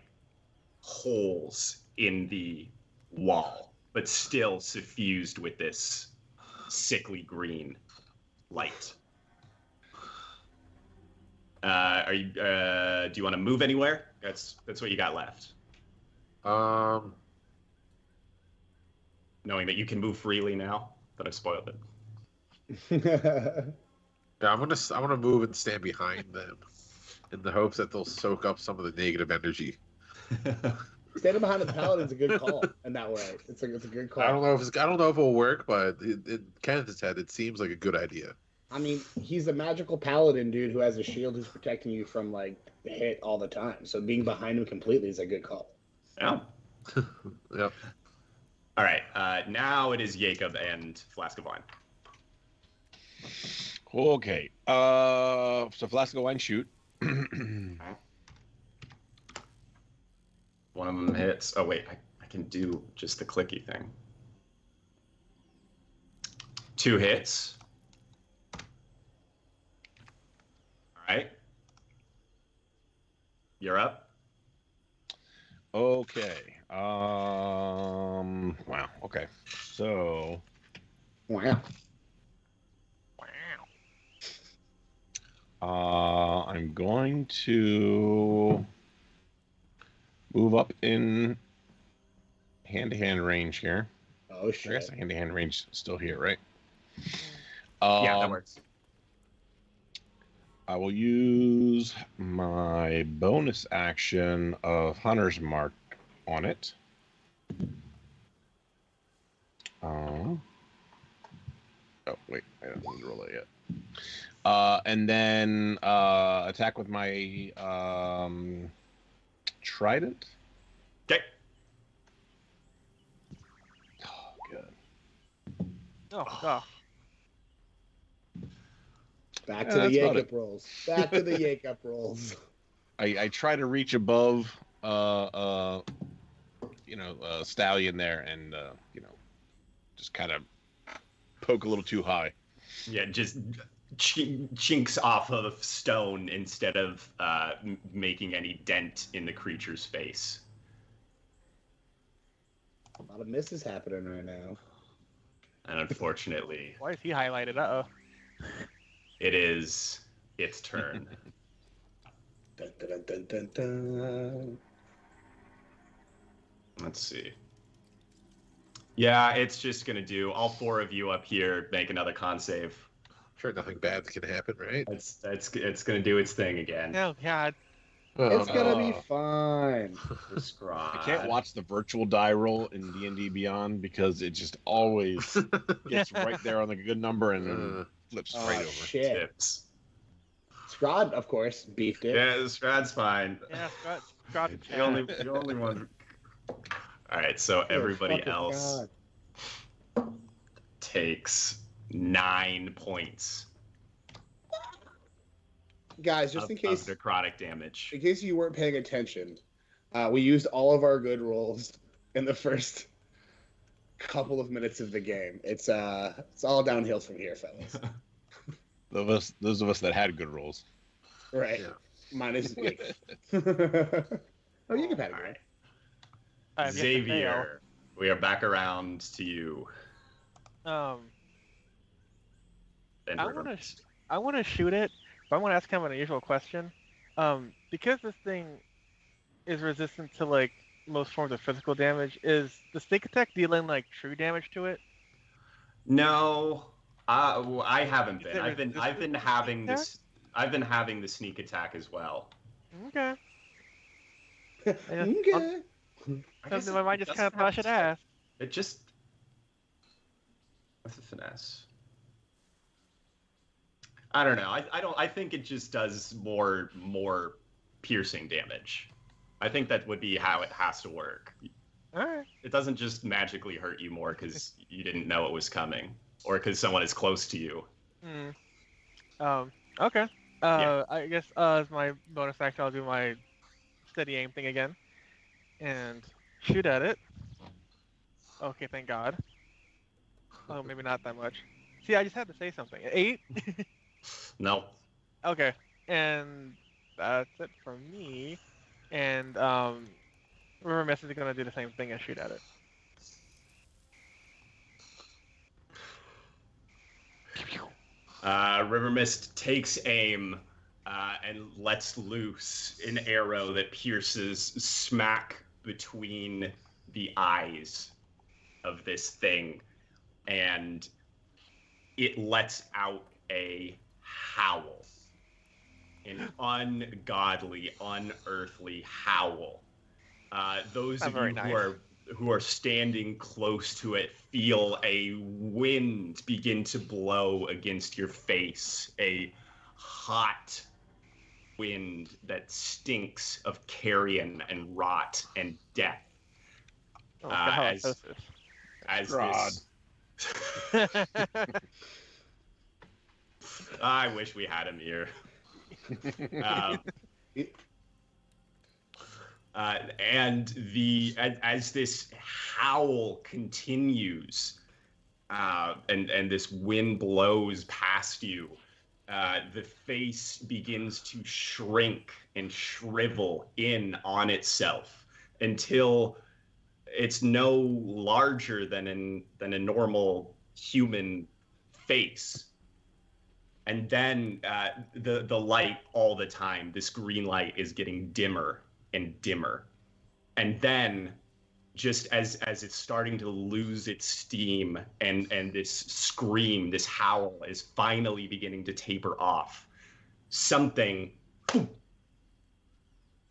holes in the wall, but still suffused with this sickly green light. Are you? Do you want to move anywhere? That's what you got left. Knowing that you can move freely now that I've spoiled it. Yeah, I'm gonna move and stand behind them, in the hopes that they'll soak up some of the negative energy. Standing behind the paladin's a good call in that way. It's a good call. I don't know if it'll work, but in Kenneth's head, it seems like a good idea. I mean, he's a magical paladin, dude, who has a shield who's protecting you from like the hit all the time. So being behind him completely is a good call. Yeah. Yep. All right. Now it is Jacob and Flask of Wine. Okay. So Flask of Wine shoot. One of them hits. Oh wait, I can do just the clicky thing. 2 hits. All right. You're up. Okay. Wow. Okay. So Wow. I'm going to move up in hand-to-hand range here. Oh I shit. guess the hand-to-hand range is still here, right? Yeah, that works. I will use my bonus action of Hunter's Mark on it. Oh wait, I don't need to roll that yet. And then attack with my trident. Okay. Oh, good. Oh. Back Yeah, to the that's about Jacob rolls. Back to the Jacob rolls. I try to reach above stallion there and just kind of poke a little too high. Yeah, just chinks off of stone instead of making any dent in the creature's face. A lot of misses happening right now. And unfortunately, Why is he highlighted? Uh-oh. it is its turn. Dun, dun, dun, dun, dun. Let's see. Yeah, it's just going to do all 4 of you up here make another con save. Sure, nothing bad can happen, right? It's going to do its thing again. Oh, God. Oh, It's gonna be fine. I can't watch the virtual die roll in D&D Beyond because it just always gets right there on the good number and then flips Oh, straight over. shit. Tips. Scrod, of course, beefed it. Yeah, the Strad's fine. Yeah, Scott. The only one. All right, so Dear everybody fucking else God. takes 9 points Guys, just of, in case of necrotic damage. in case you weren't paying attention, we used all of our good rolls in the first couple of minutes of the game. It's all downhill from here, fellas. Those of us that had good rolls. Right. Yeah. Minus me. Oh, you can pat it. All right. I've yet to Xavier, we are back around to you. fail. And I want to shoot it, but I want to ask kind of an unusual question. Because this thing is resistant to like most forms of physical damage, is the sneak attack dealing like true damage to it? No, I haven't Is been. it I've been resistant having to this. I've been having the sneak attack as well. Okay. Okay. I guess My mind just kind of thought I should ask. It just. What's the finesse? I don't know. I don't. I think it just does more piercing damage. I think that would be how it has to work. All right. It doesn't just magically hurt you more because you didn't know it was coming, or because someone is close to you. Okay. Yeah. I guess as my bonus action, I'll do my steady aim thing again, and shoot at it. Okay, thank God. Oh, maybe not that much. See, I just had to say something. 8. No. Okay, and that's it for me. And River Mist is gonna do the same thing and shoot at it. River Mist takes aim and lets loose an arrow that pierces smack between the eyes of this thing, and it lets out a howl, an ungodly, unearthly howl. Those Not of very you nice. who are standing close to it feel a wind begin to blow against your face, a hot wind that stinks of carrion and rot and death. Oh, As God. this, I wish we had him here. And as this howl continues, and this wind blows past you, the face begins to shrink and shrivel in on itself until it's no larger than a normal human face. And then the light all the time, this green light is getting dimmer and dimmer. And then just as it's starting to lose its steam and this scream, this howl is finally beginning to taper off, something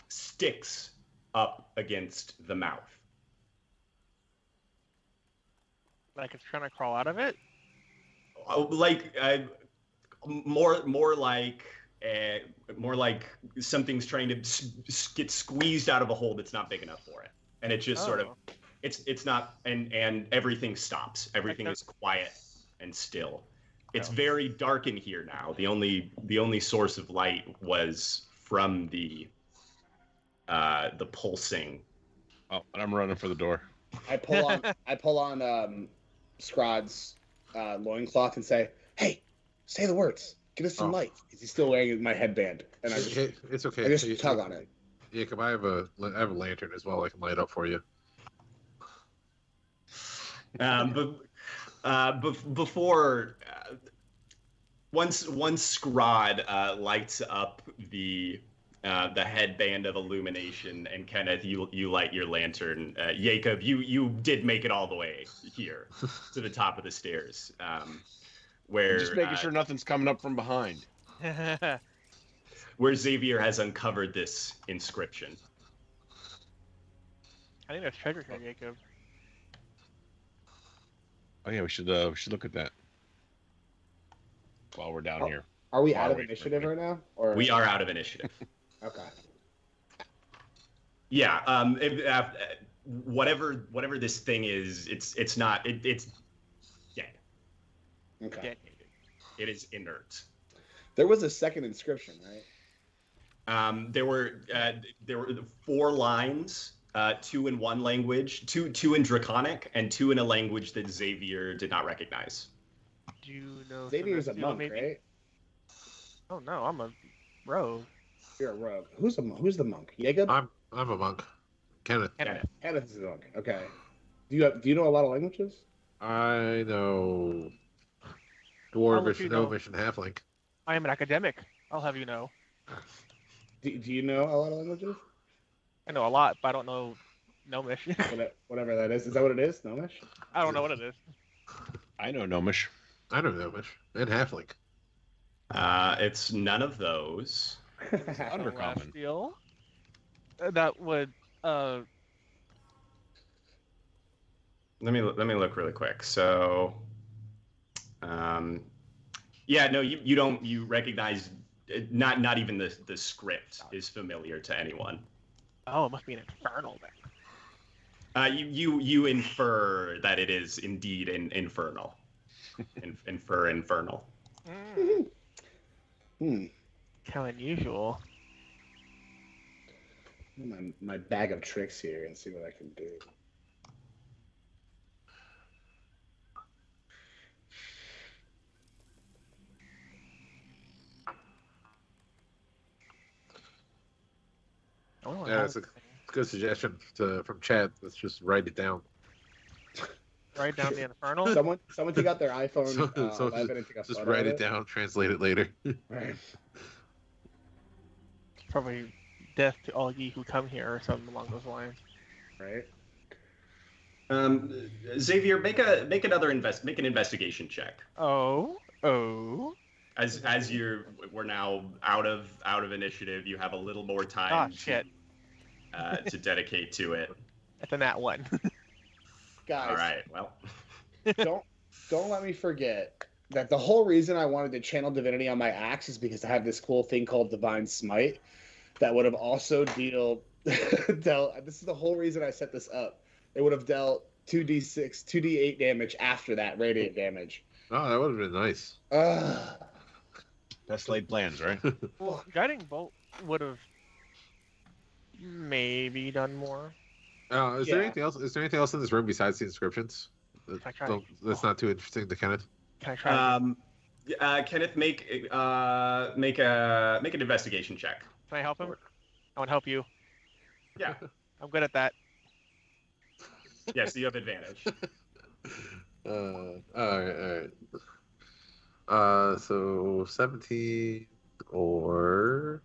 sticks up against the mouth. Like it's trying to crawl out of it? More like something's trying to get squeezed out of a hole that's not big enough for it, and it just sort of it's not, and everything stops. Everything is quiet and still. It's very dark in here now. The only source of light was from the pulsing. Oh, and I'm running for the door. I pull on Scrod's loincloth and say, "Hey, say the words. Give us some light." He's still wearing my headband, and it's okay. I just tug on it. Jacob, I have a lantern as well. I can light up for you. Before once Scrod lights up the headband of illumination, and Kenneth, you light your lantern. Jacob, you did make it all the way here to the top of the stairs. Where I'm just making sure nothing's coming up from behind. Where Xavier has uncovered this inscription. I think there's treasure here, Jacob. Oh yeah, we should look at that while we're down here. Are we out of initiative right now? Or we are out of initiative. Okay. Yeah. Whatever this thing is, it's dead. Okay. It is inert. There was a second inscription, right? There were 4 lines, 2 in one language, two in Draconic, and 2 in a language that Xavier did not recognize. Do you know? Xavier's a monk, right? Oh no, I'm a rogue. You're a rogue. Who's the monk? Jacob? I'm a monk. Kenneth. Kenneth is a monk. Okay. Do you know a lot of languages? I know Dwarvish, Gnomish, and Halfling. I am an academic. I'll have you know. Do you know a lot of languages? I know a lot, but I don't know Gnomish. Whatever that is. Is that what it is? Gnomish? I don't know what it is. I know Gnomish. I know Gnomish and Halfling. It's none of those. Undercommon. Celestial? that would Let me look really quick. So, yeah, no, you recognize not even the script is familiar to anyone. oh, it must be an infernal then. You infer that it is indeed infernal. Infer infernal. Kind of unusual. My bag of tricks here and see what I can do. Yeah, it's a good suggestion from Chad. Let's just write it down. Write down the infernal. Someone take out their iPhone So 11 and take a just photo write of it down, translate it later. Right. Probably death to all ye who come here, or something along those lines. Right. Xavier, make an investigation check. Oh. As we're now out of initiative, you have a little more time Shit. To dedicate to it. That's a nat 1. Guys. All right. Well, don't let me forget that the whole reason I wanted to channel divinity on my axe is because I have this cool thing called Divine Smite that would have also dealt. This is the whole reason I set this up. It would have dealt 2d6, 2d8 damage after that radiant damage. Oh, that would have been nice. Best laid plans, right? Well, Guiding Bolt would have maybe done more. Is there anything else? Is there anything else in this room besides the inscriptions? That's not too interesting to Kenneth. Can I try? Kenneth, make an investigation check. Can I help him? I want to help you. Yeah. I'm good at that. Yes, you have advantage. All right. So 17 or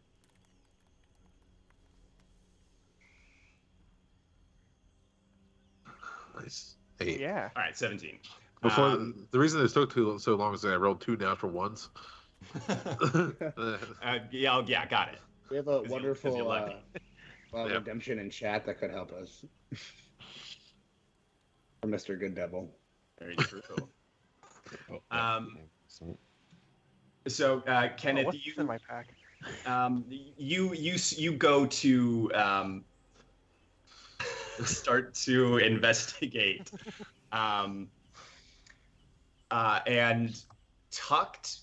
nice 8. Yeah. All right, 17. Before the reason this took so long is that I rolled 2 natural ones. Yeah, got it. We have a 'Cause wonderful you're lucky. redemption in chat that could help us. For Mr. Good Devil. Very true. So Kenneth, what's in my pack? you go to start to investigate, and tucked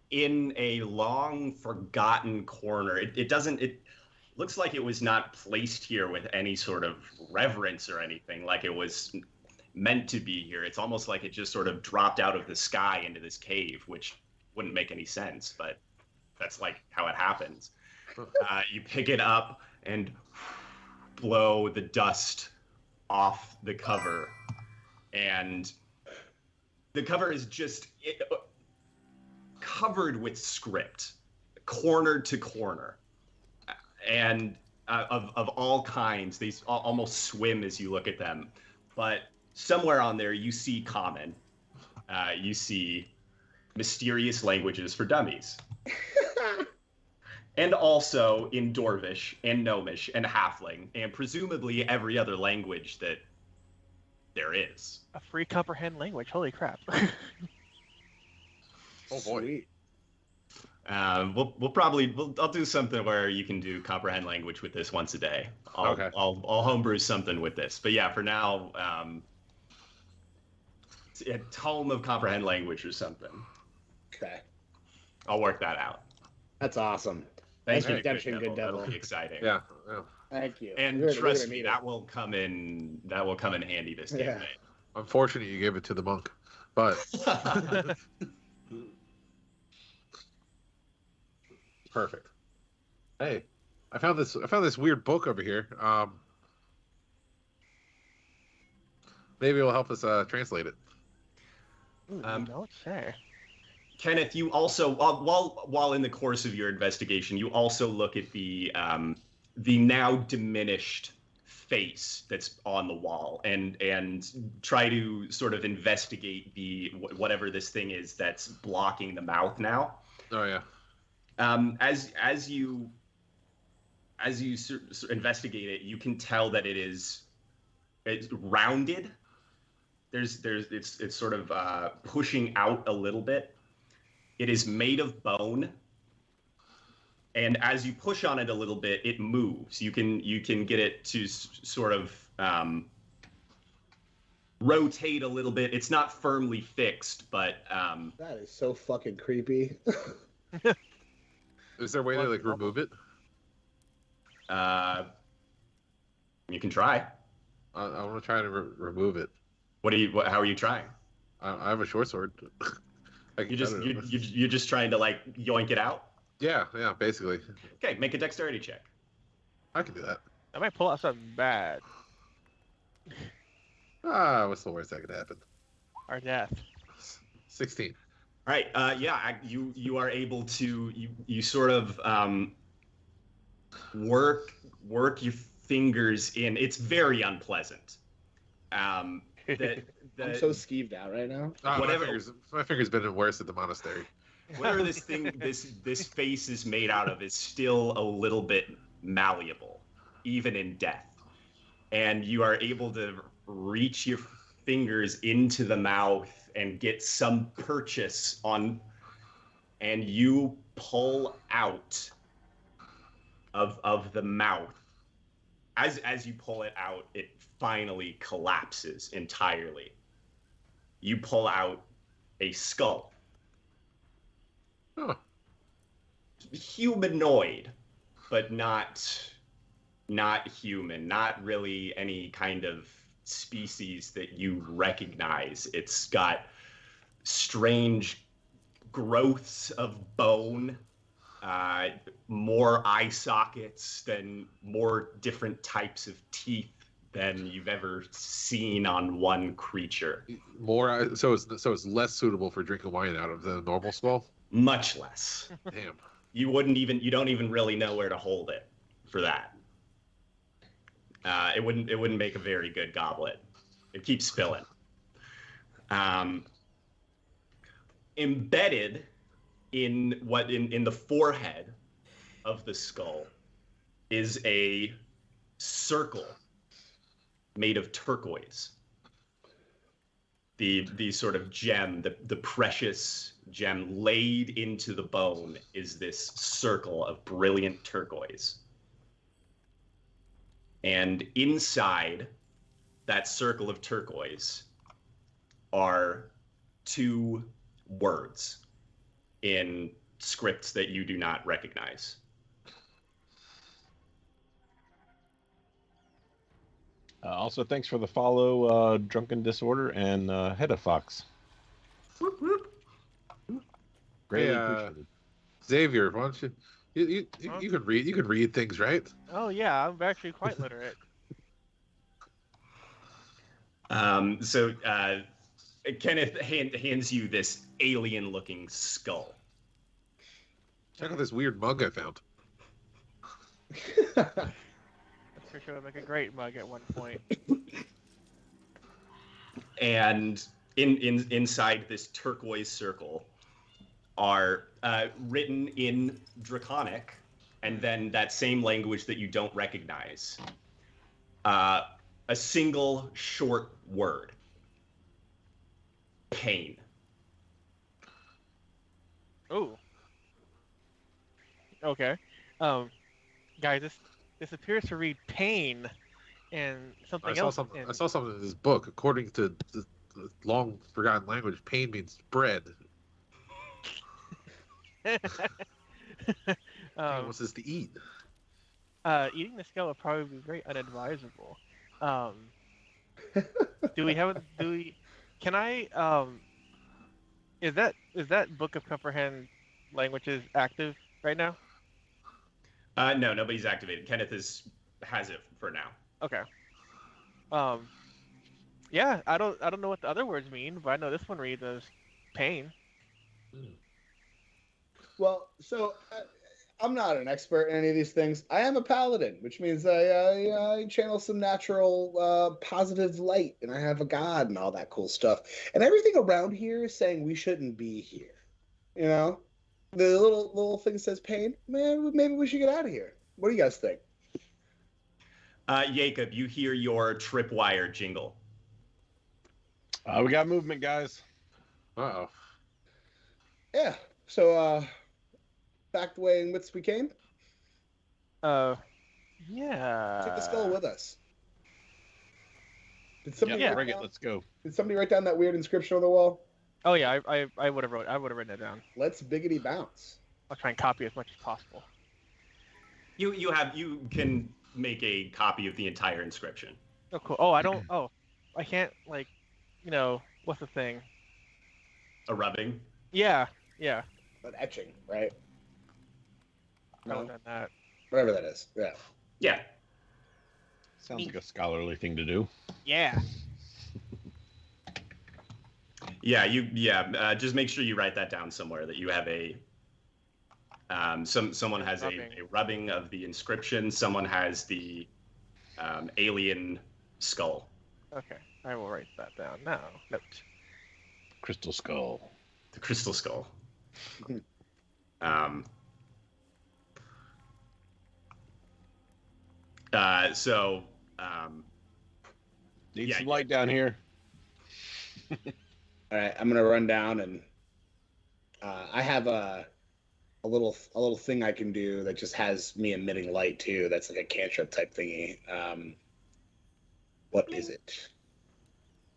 in a long forgotten corner. It looks like it was not placed here with any sort of reverence or anything, like it was meant to be here. It's almost like it just sort of dropped out of the sky into this cave, which wouldn't make any sense, but that's like how it happens. You pick it up and blow the dust off the cover, and the cover is just covered with script, corner to corner, and of all kinds. These almost swim as you look at them, but somewhere on there you see common, you see mysterious languages for dummies, and also in Dwarvish and Gnomish and Halfling, and presumably every other language that there is. A free comprehend language. Holy crap. Oh boy. Sweet. I'll do something where you can do comprehend language with this once a day. I'll homebrew something with this, but yeah, for now, a tome of comprehend language or something. Okay. I'll work that out. That's awesome. Thank Nice you, redemption, Good Devil. That'll be exciting. Yeah. Thank you. And We're trust gonna me, need that will come in handy this campaign. Unfortunately, you gave it to the monk, but perfect. Hey, I found this weird book over here. Maybe it'll help us translate it. Ooh, don't say. Kenneth, you also, while in the course of your investigation, you also look at the now diminished face that's on the wall, and try to sort of investigate whatever this thing is that's blocking the mouth now. Oh yeah. As as you investigate it, you can tell that it's rounded. It's sort of pushing out a little bit. It is made of bone, and as you push on it a little bit, it moves. You can get it to sort of rotate a little bit. It's not firmly fixed, but That is so fucking creepy. Is there a way to like remove it? you can try. I want to try to remove it. How are you trying? I have a short sword. You're just trying to like yoink it out? Yeah, basically. Okay, make a dexterity check. I can do that. I might pull out something bad. What's the worst that could happen? Our death. 16. All right. You are able to you sort of work your fingers in. It's very unpleasant. I'm so skeeved out right now. Whatever. My fingers been worse at the monastery. Whatever this thing, this face is made out of, is still a little bit malleable, even in death. And you are able to reach your fingers into the mouth and get some purchase on, and you pull out of the mouth. As you pull it out, it finally collapses entirely. You pull out a skull. Huh. Humanoid, but not human, not really any kind of species that you recognize. It's got strange growths of bone, more eye sockets, than more different types of teeth than you've ever seen on one creature. So it's less suitable for drinking wine out of than a normal skull. Much less. Damn. You don't even really know where to hold it for that. It wouldn't make a very good goblet. It keeps spilling. Embedded in the forehead of the skull is a circle made of turquoise. The sort of gem, the precious gem laid into the bone is this circle of brilliant turquoise. And inside that circle of turquoise are two words in scripts that you do not recognize. Also, thanks for the follow, Drunken Disorder and Hedda Fox. Whoop, whoop. Greatly Hey, appreciated. Xavier, why don't you can read? You can read things, right? Oh yeah, I'm actually quite literate. So Kenneth hands you this alien-looking skull. Check out this weird mug I found. That's for sure would make a great mug at one point. And inside this turquoise circle are written in Draconic, and then that same language that you don't recognize, a single short word: pain. Oh. Okay. Guys, this appears to read pain and something I saw else. something. I saw something in this book. According to the long forgotten language, pain means bread. What's this to eat? Eating the skull would probably be very unadvisable. Can I, is that Book of Comprehend Languages active right now? No, nobody's activated. Kenneth has it for now. Okay. Yeah, I don't know what the other words mean, but I know this one reads as pain. Well, so I'm not an expert in any of these things. I am a paladin, which means I channel some natural positive light, and I have a god and all that cool stuff. And everything around here is saying we shouldn't be here. The little thing that says pain. Man, maybe we should get out of here. What do you guys think? Jacob, you hear your tripwire jingle. We got movement, guys. Uh-oh. Yeah. So back the way in which we came. Yeah. Take the skull with us. Did Yeah, somebody Yeah. bring it. Let's go. Did somebody write down that weird inscription on the wall? Oh yeah, I would have written it down. Let's biggity bounce. I'll try and copy as much as possible. You can make a copy of the entire inscription. Oh cool. Oh I can't like, what's the thing? A rubbing. Yeah. An etching, right? I haven't done that. Whatever that is. Yeah. Yeah. Sounds like a scholarly thing to do. Yeah. Yeah. Just make sure you write that down somewhere that you have a. Someone has a rubbing of the inscription. Someone has the alien skull. Okay, I will write that down now. Note. Crystal skull. The crystal skull. Need Yeah, some light down here. All right, I'm gonna run down and I have a little thing I can do that just has me emitting light too. That's like a cantrip type thingy. What is it?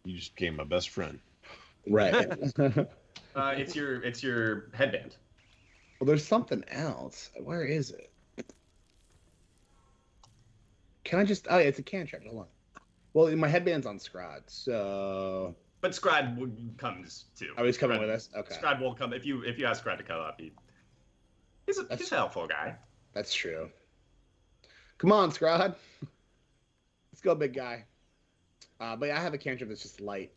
You just became my best friend. Right. It's your headband. Well, there's something else. Where is it? Can I just? Oh, yeah, it's a cantrip. Hold on. Well, my headband's on Scrod, so. But Scrad comes too. Oh, he's coming with us. Okay. Scrad will come if you ask Scrad to come up. He's a helpful guy. That's true. Come on, Scrod. Let's go, big guy. But yeah, I have a cantrip that's just light.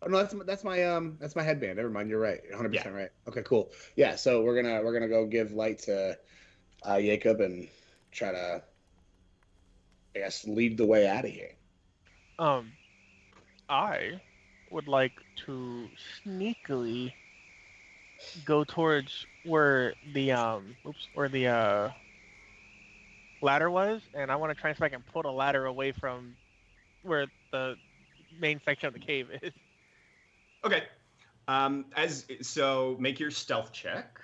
Oh no, that's my headband. Never mind, you're right. 100% right. Okay, cool. Yeah, so we're gonna go give light to Jacob and try to, I guess, lead the way out of here. I would like to sneakily go towards where the ladder was, and I want to try and see if I can pull the ladder away from where the main section of the cave is. Okay. Make your stealth check.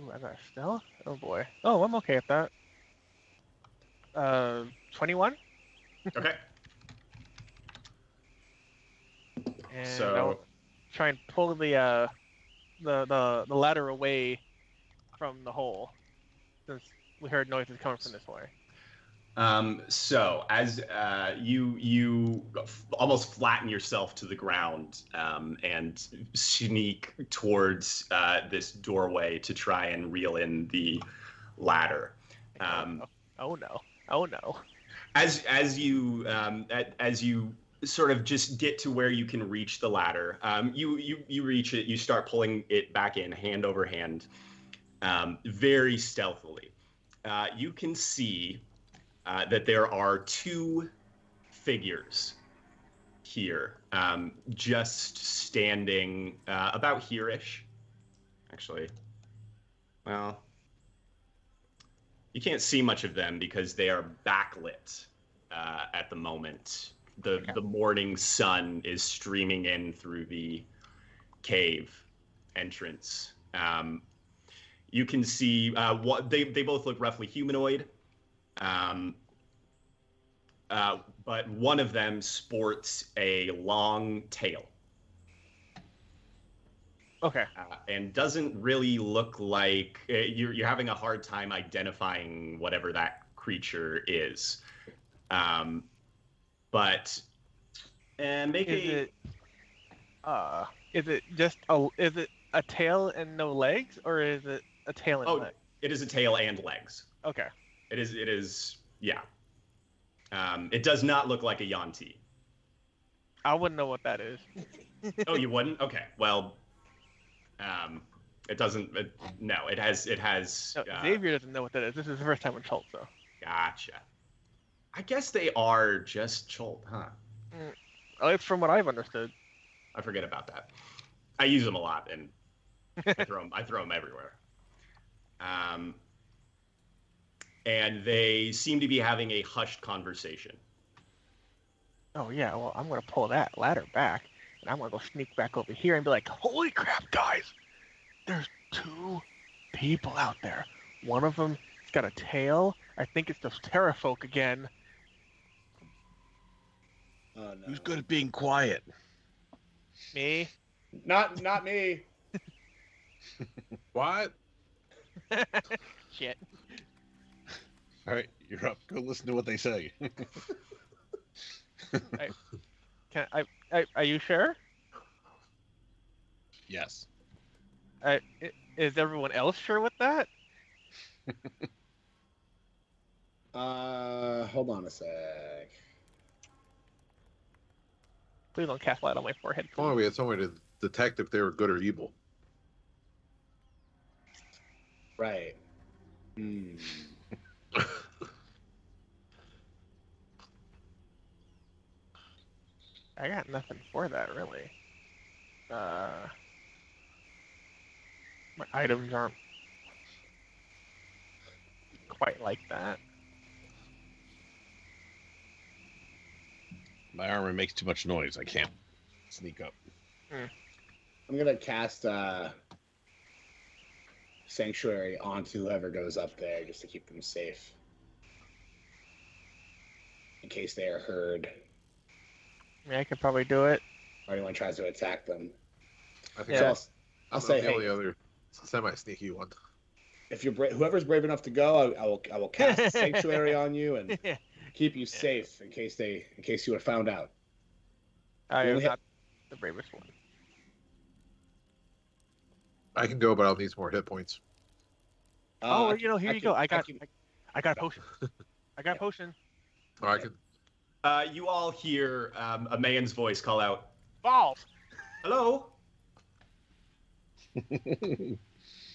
Ooh, I got stealth? Oh boy. Oh, I'm okay at that. 21? Okay. And So- I'll try and pull the ladder away from the hole, since we heard noises coming from this way. So as you almost flatten yourself to the ground and sneak towards this doorway to try and reel in the ladder. Oh no. As you sort of just get to where you can reach the ladder, you reach it. You start pulling it back in, hand over hand, very stealthily. You can see that there are two figures here, just standing about here-ish. Actually, well, you can't see much of them because they are backlit at the moment. The morning sun is streaming in through the cave entrance. You can see what they both look roughly humanoid. But one of them sports a long tail. Okay. And doesn't really look like you're having a hard time identifying whatever that creature is. But make is it just is it a tail and no legs, or is it a tail and legs? It is a tail and legs. Okay. It is yeah. It does not look like a Yanti. I wouldn't know what that is. Oh, you wouldn't? Okay. Well, it doesn't. No, it has. No, Xavier doesn't know what that is. This is the first time with Schultz, though. Gotcha. I guess they are just Cholt, huh? At least from what I've understood. I forget about that. I use them a lot, and I throw them everywhere. and they seem to be having a hushed conversation. Oh yeah, well I'm gonna pull that ladder back, and I'm gonna go sneak back over here and be like, "Holy crap, guys! There's 2 people out there. One of them's got a tail. I think it's those Terrafolk again." Oh no. Who's good at being quiet? Me? Not me. What? Shit. All right, you're up. Go listen to what they say. Are you sure? Yes. Is everyone else sure with that? Hold on a sec. Please don't cast light on my forehead. Come on, we had someone to detect if they were good or evil. Right. Hmm. I got nothing for that, really. My items aren't quite like that. My armor makes too much noise. I can't sneak up. I'm gonna cast Sanctuary onto whoever goes up there just to keep them safe. In case they are heard I mean, I could probably do it. or anyone tries to attack them. I think So Yeah. I'll say, the hey, only other semi-sneaky one. if you're whoever's brave enough to go, I will cast Sanctuary on you and keep you safe in case you are found out. I You am only ha- not the bravest one. I can go, but I'll need some more hit points. Oh, here you go. I got can- a potion. I got a potion. Oh, I can. You all hear a man's voice call out, Balls. "Hello."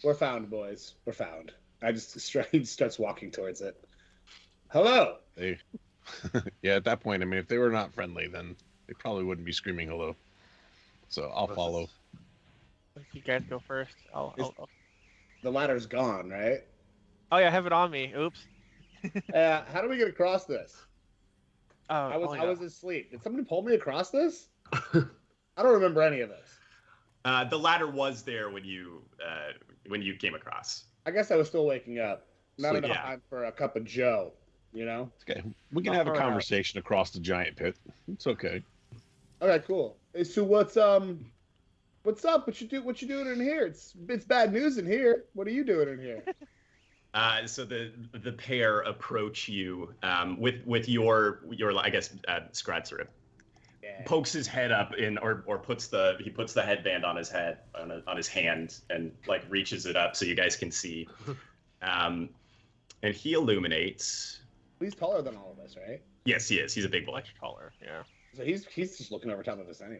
We're found, boys. We're found. I just he starts walking towards it. Hello. Yeah, at that point, I mean, if they were not friendly, then they probably wouldn't be screaming hello. So I'll follow. You guys go first. The ladder's gone, right? Oh yeah, I have it on me. Oops. How do we get across this? Oh, I yeah. was asleep. Did somebody pull me across this? I don't remember any of this. The ladder was there when you came across. I guess I was still waking up. Not Sleep. enough Yeah. time for a cup of Joe, you know? Okay, we can have a conversation across the giant pit. It's okay. Okay, cool. Hey, so what's up? What you doing in here? It's bad news in here. What are you doing in here? So the pair approach you with your I guess Skradsurib Yeah. pokes his head up or puts the headband on his head on his hand and like reaches it up so you guys can see, and he illuminates. He's taller than all of us, right? Yes, he is. He's a big boy. Much taller. Yeah. So he's just looking over top of us anyway.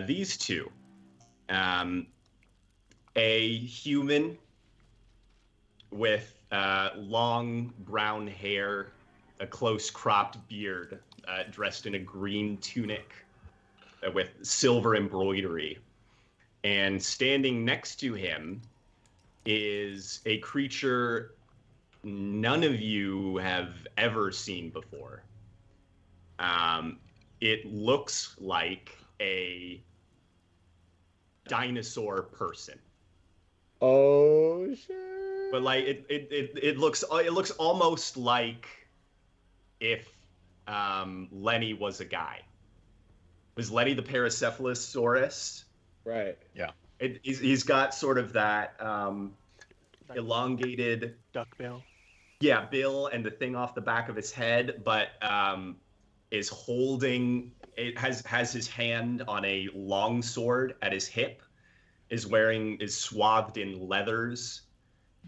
These two, a human with long brown hair, a close cropped beard, dressed in a green tunic with silver embroidery. And standing next to him is a creature none of you have ever seen before. It looks like a dinosaur person. Oh shit! But like it looks almost like if Lenny was a guy. Was Lenny the Paracephalosaurus? Right. He's got sort of that elongated Duckbill. bill and the thing off the back of his head, but is holding has his hand on a long sword at his hip, is swathed in leathers,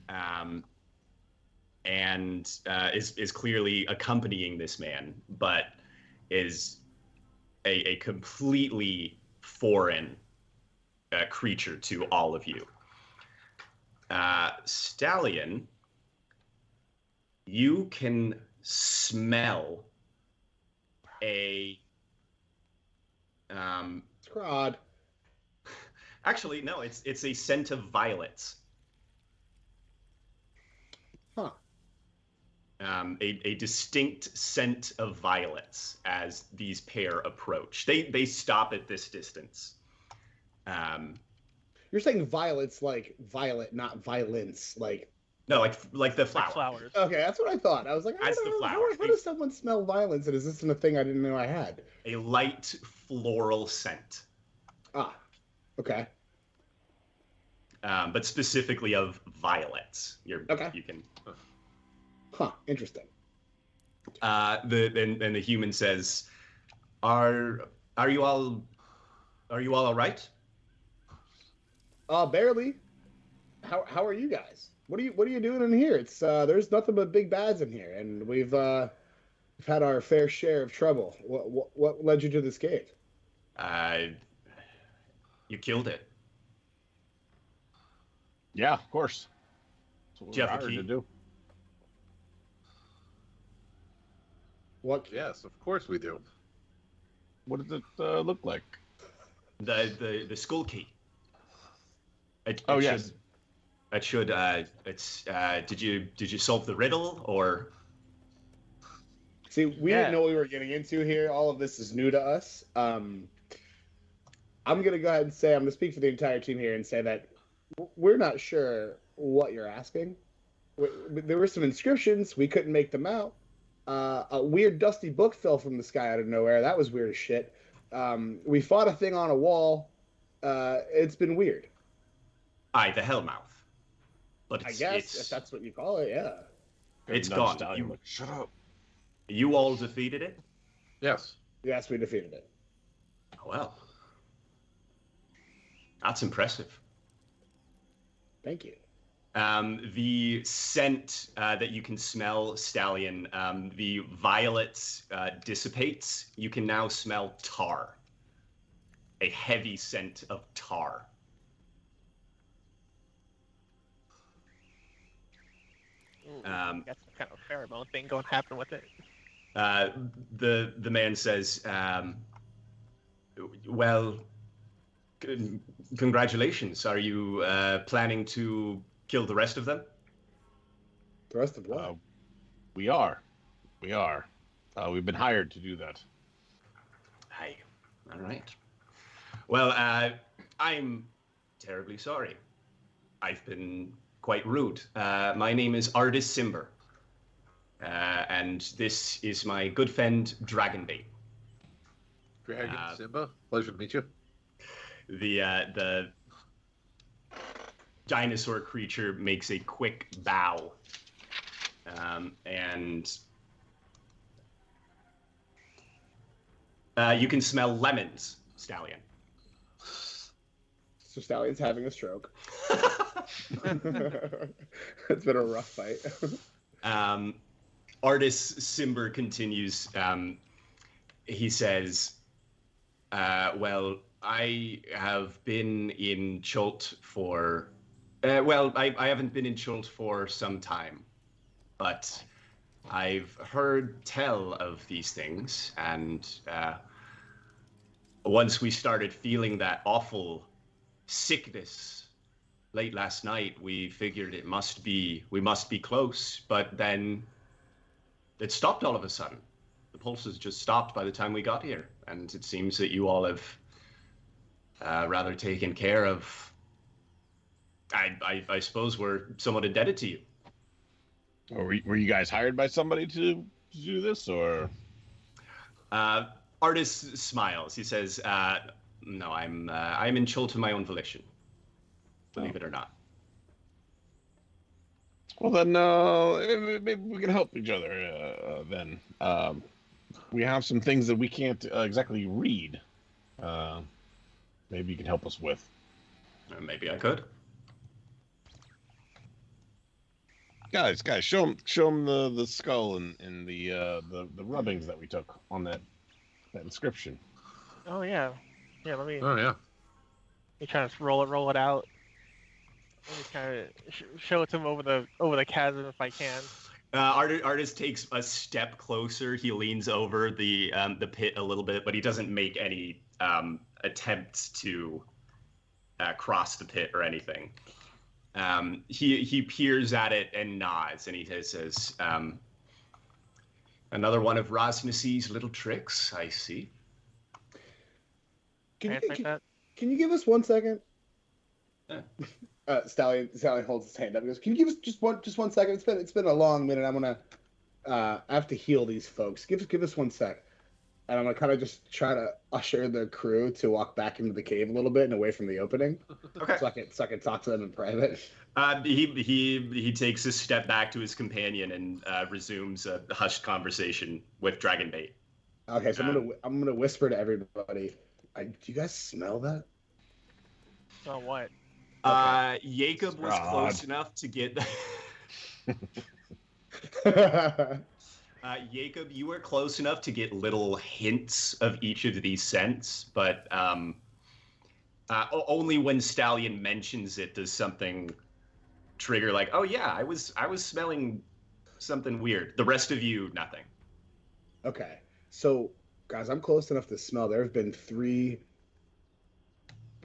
and is clearly accompanying this man, but is a completely foreign creature to all of you. Stallion, you can smell a Scrod. actually no, it's a scent of violets. a distinct scent of violets as these pair approach. They stop at this distance. You're saying violets like violet, not violence. Like No, like the flower. Like flowers. okay, that's what I thought. I was like, As I the don't know, flowers. how does someone smell violence? And is this a thing I didn't know I had? A light floral scent. Ah, okay. But specifically of violets. Okay. You can. Huh. Interesting. The human says, "Are you all all right?" Barely. How are you guys? What are you doing in here? It's there's nothing but big bads in here, and we've had our fair share of trouble. What led you to this cave? You killed it. Yeah, of course. That's what Do you we're have the hired key? to do. What? Yes, of course we do. What does it look like? The skull key. Oh, yes. It should. It's. Did you solve the riddle or? See, we didn't know what we were getting into here. All of this is new to us. I'm gonna go ahead and say I'm gonna speak for the entire team here and say that we're not sure what you're asking. There were some inscriptions. We couldn't make them out. A weird dusty book fell from the sky out of nowhere. That was weird as shit. We fought a thing on a wall. It's been weird. Aye, the Hellmouth. But I guess if that's what you call it, yeah. It's Nudge gone. Stallion, like, shut up. You all defeated it? Yes. Yes, we defeated it. Well, that's impressive. Thank you. The scent that you can smell, Stallion, the violets dissipates. You can now smell tar. A heavy scent of tar. Ooh, that's some kind of pheromone thing going to happen with it. The man says, well, congratulations. Are you planning to kill the rest of them? The rest of what? We are. We've been hired to do that. Hey, all right. Well, I'm terribly sorry. I've been quite rude. My name is Ardis Simber. And this is my good friend Dragonbait. Dragon Simba, pleasure to meet you. The dinosaur creature makes a quick bow, and you can smell lemons, Stallion. So Stallion's having a stroke. It's been a rough fight. Artis Simber continues. He says, well, I have been in Chult for... I haven't been in Chult for some time, but I've heard tell of these things, and once we started feeling that awful sickness late last night, we figured we must be close, but then it stopped all of a sudden. The pulses just stopped by the time we got here, and it seems that you all have rather taken care of... I suppose we're somewhat indebted to you. Or were you guys hired by somebody to do this, or? Artist smiles. He says, no, I'm in Chult of my own volition. Believe it or not. Well, then maybe we can help each other. Then we have some things that we can't exactly read. Maybe you can help us with. Maybe I could. Guys, show them the skull and the rubbings that we took on that inscription. Oh yeah, Let me Oh yeah. try to roll it out. Let me kind of show it to him over the chasm if I can. Artist takes a step closer. He leans over the pit a little bit, but he doesn't make any attempts to cross the pit or anything. He peers at it and nods, and he says, Another one of Rasmus's little tricks, I see. Can Translate you, that. can you give us 1 second? Yeah. Stallion holds his hand up and goes, "Can you give us just one second? It's been a long minute. I have to heal these folks. Give us 1 sec." And I'm gonna kind of just try to usher the crew to walk back into the cave a little bit and away from the opening, Okay. so I can talk to them in private. He takes a step back to his companion and resumes a hushed conversation with Dragonbait. Okay, so I'm gonna whisper to everybody. Do you guys smell that? So what? Jacob was God. close enough to get. Jacob, you were close enough to get little hints of each of these scents, but only when Stallion mentions it does something trigger. Like, oh yeah, I was smelling something weird. The rest of you, nothing. Okay, so guys, I'm close enough to smell. There have been 3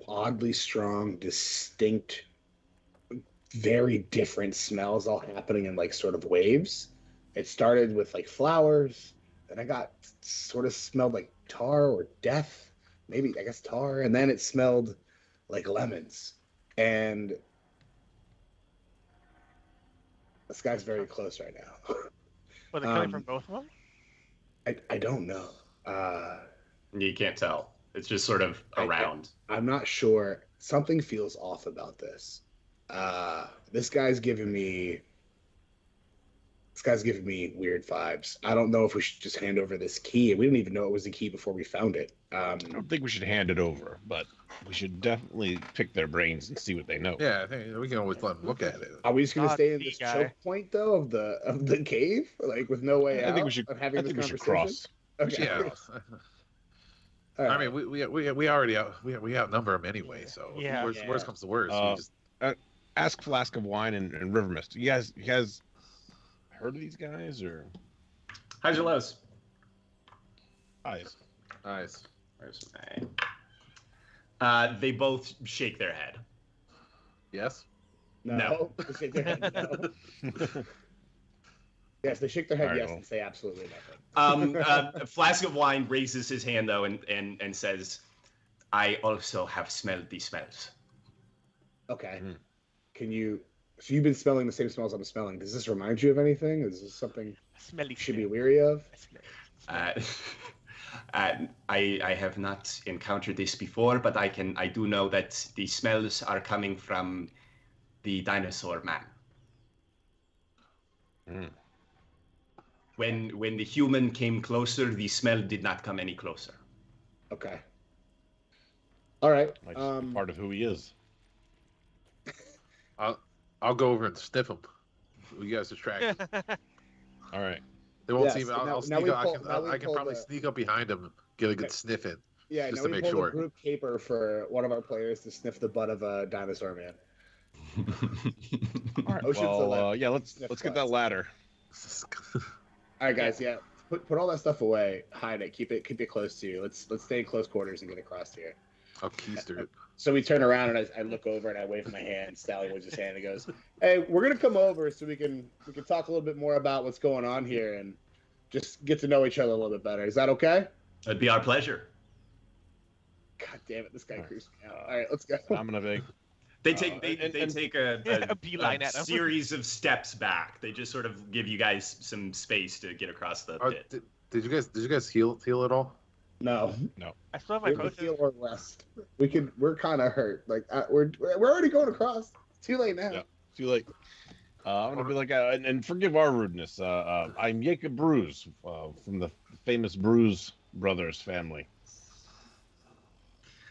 oddly strong, distinct, very different smells all happening in like sort of waves. It started with like flowers, then I got sort of smelled like tar or death, maybe I guess tar, and then it smelled like lemons. And this guy's very close right now. Was it coming from both of them? I don't know. You can't tell. It's just sort of around. I'm not sure. Something feels off about this. This guy's giving me weird vibes. I don't know if we should just hand over this key. We didn't even know it was a key before we found it. I don't think we should hand it over, but we should definitely pick their brains and see what they know. Yeah, I think we can always let them look at it. Are we just gonna stay in this guy. choke point though of the cave, like with no way out? I think we should. Of having I this think we should conversation? cross. Okay. Yeah. All right. I mean, we already we outnumber them anyway. So Yeah. worst comes to worst. Uh, we just Ask Flask of Wine and River Mist. You guys heard of these guys or Highs or lows? eyes? nice. Where's my... They both shake their head. Yes. No. They shake their head, no. Yes, they shake their head All right, yes well. and say absolutely nothing. Flask of Wine raises his hand though and says, "I also have smelled these smells." Okay. Mhm. Can you? So you've been smelling the same smells I'm smelling. Does this remind you of anything? Is this something Smelly you should be shit. weary of? I have not encountered this before, but I do know that the smells are coming from the dinosaur man. Mm. When the human came closer, the smell did not come any closer. Okay. All right. Like part of who he is. I'll go over and sniff them. You guys distract. All right. They won't Yes, see me. now- I'll now sneak we up. pull- I can probably sneak up behind them, get a good sniff in. Yeah, just now to we make pulled sure. a group caper for one of our players to sniff the butt of a dinosaur man. All right. Ocean's Well, 11. yeah. Let's Sniff get that butts. ladder. All right, guys. Yeah, put all that stuff away. Hide it. Keep it close to you. Let's stay in close quarters and get across here. I'll keister it. So we turn around and I look over and I wave my hand. Stallion waves his hand and goes, "Hey, we're gonna come over so we can talk a little bit more about what's going on here and just get to know each other a little bit better. Is that okay?" It'd be our pleasure. God damn it, this guy creeps me out. All right, let's go. I'm gonna be. They take and- take a A beeline at 'em. series of steps back. They just sort of give you guys some space to get across the pit. Did you guys heal at all? No, I still have my we have to potion. heal or rest. We're kind of hurt. Like we're already going across. It's too late now. Yeah. Too late. I'm gonna be like, and forgive our rudeness. I'm Jacob Bruce from the famous Bruce brothers family.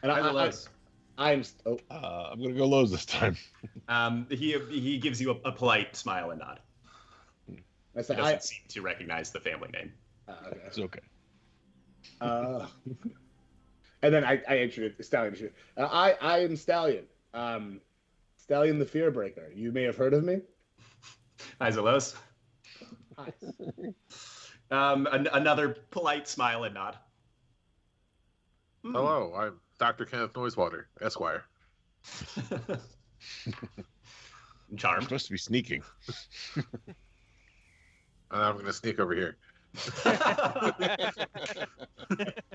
And Highs or lows? I'm I'm gonna go lows this time. He gives you a polite smile and nod. I He said doesn't seem to recognize the family name. okay. It's okay. And then I introduced Stallion. I am Stallion. Stallion the Fearbreaker. You may have heard of me. Highs or lows? Hi. Another polite smile and nod. Hello, I'm Dr. Kenneth Noisewater, Esquire. I'm Charmed. supposed to be sneaking. And I'm gonna sneak over here.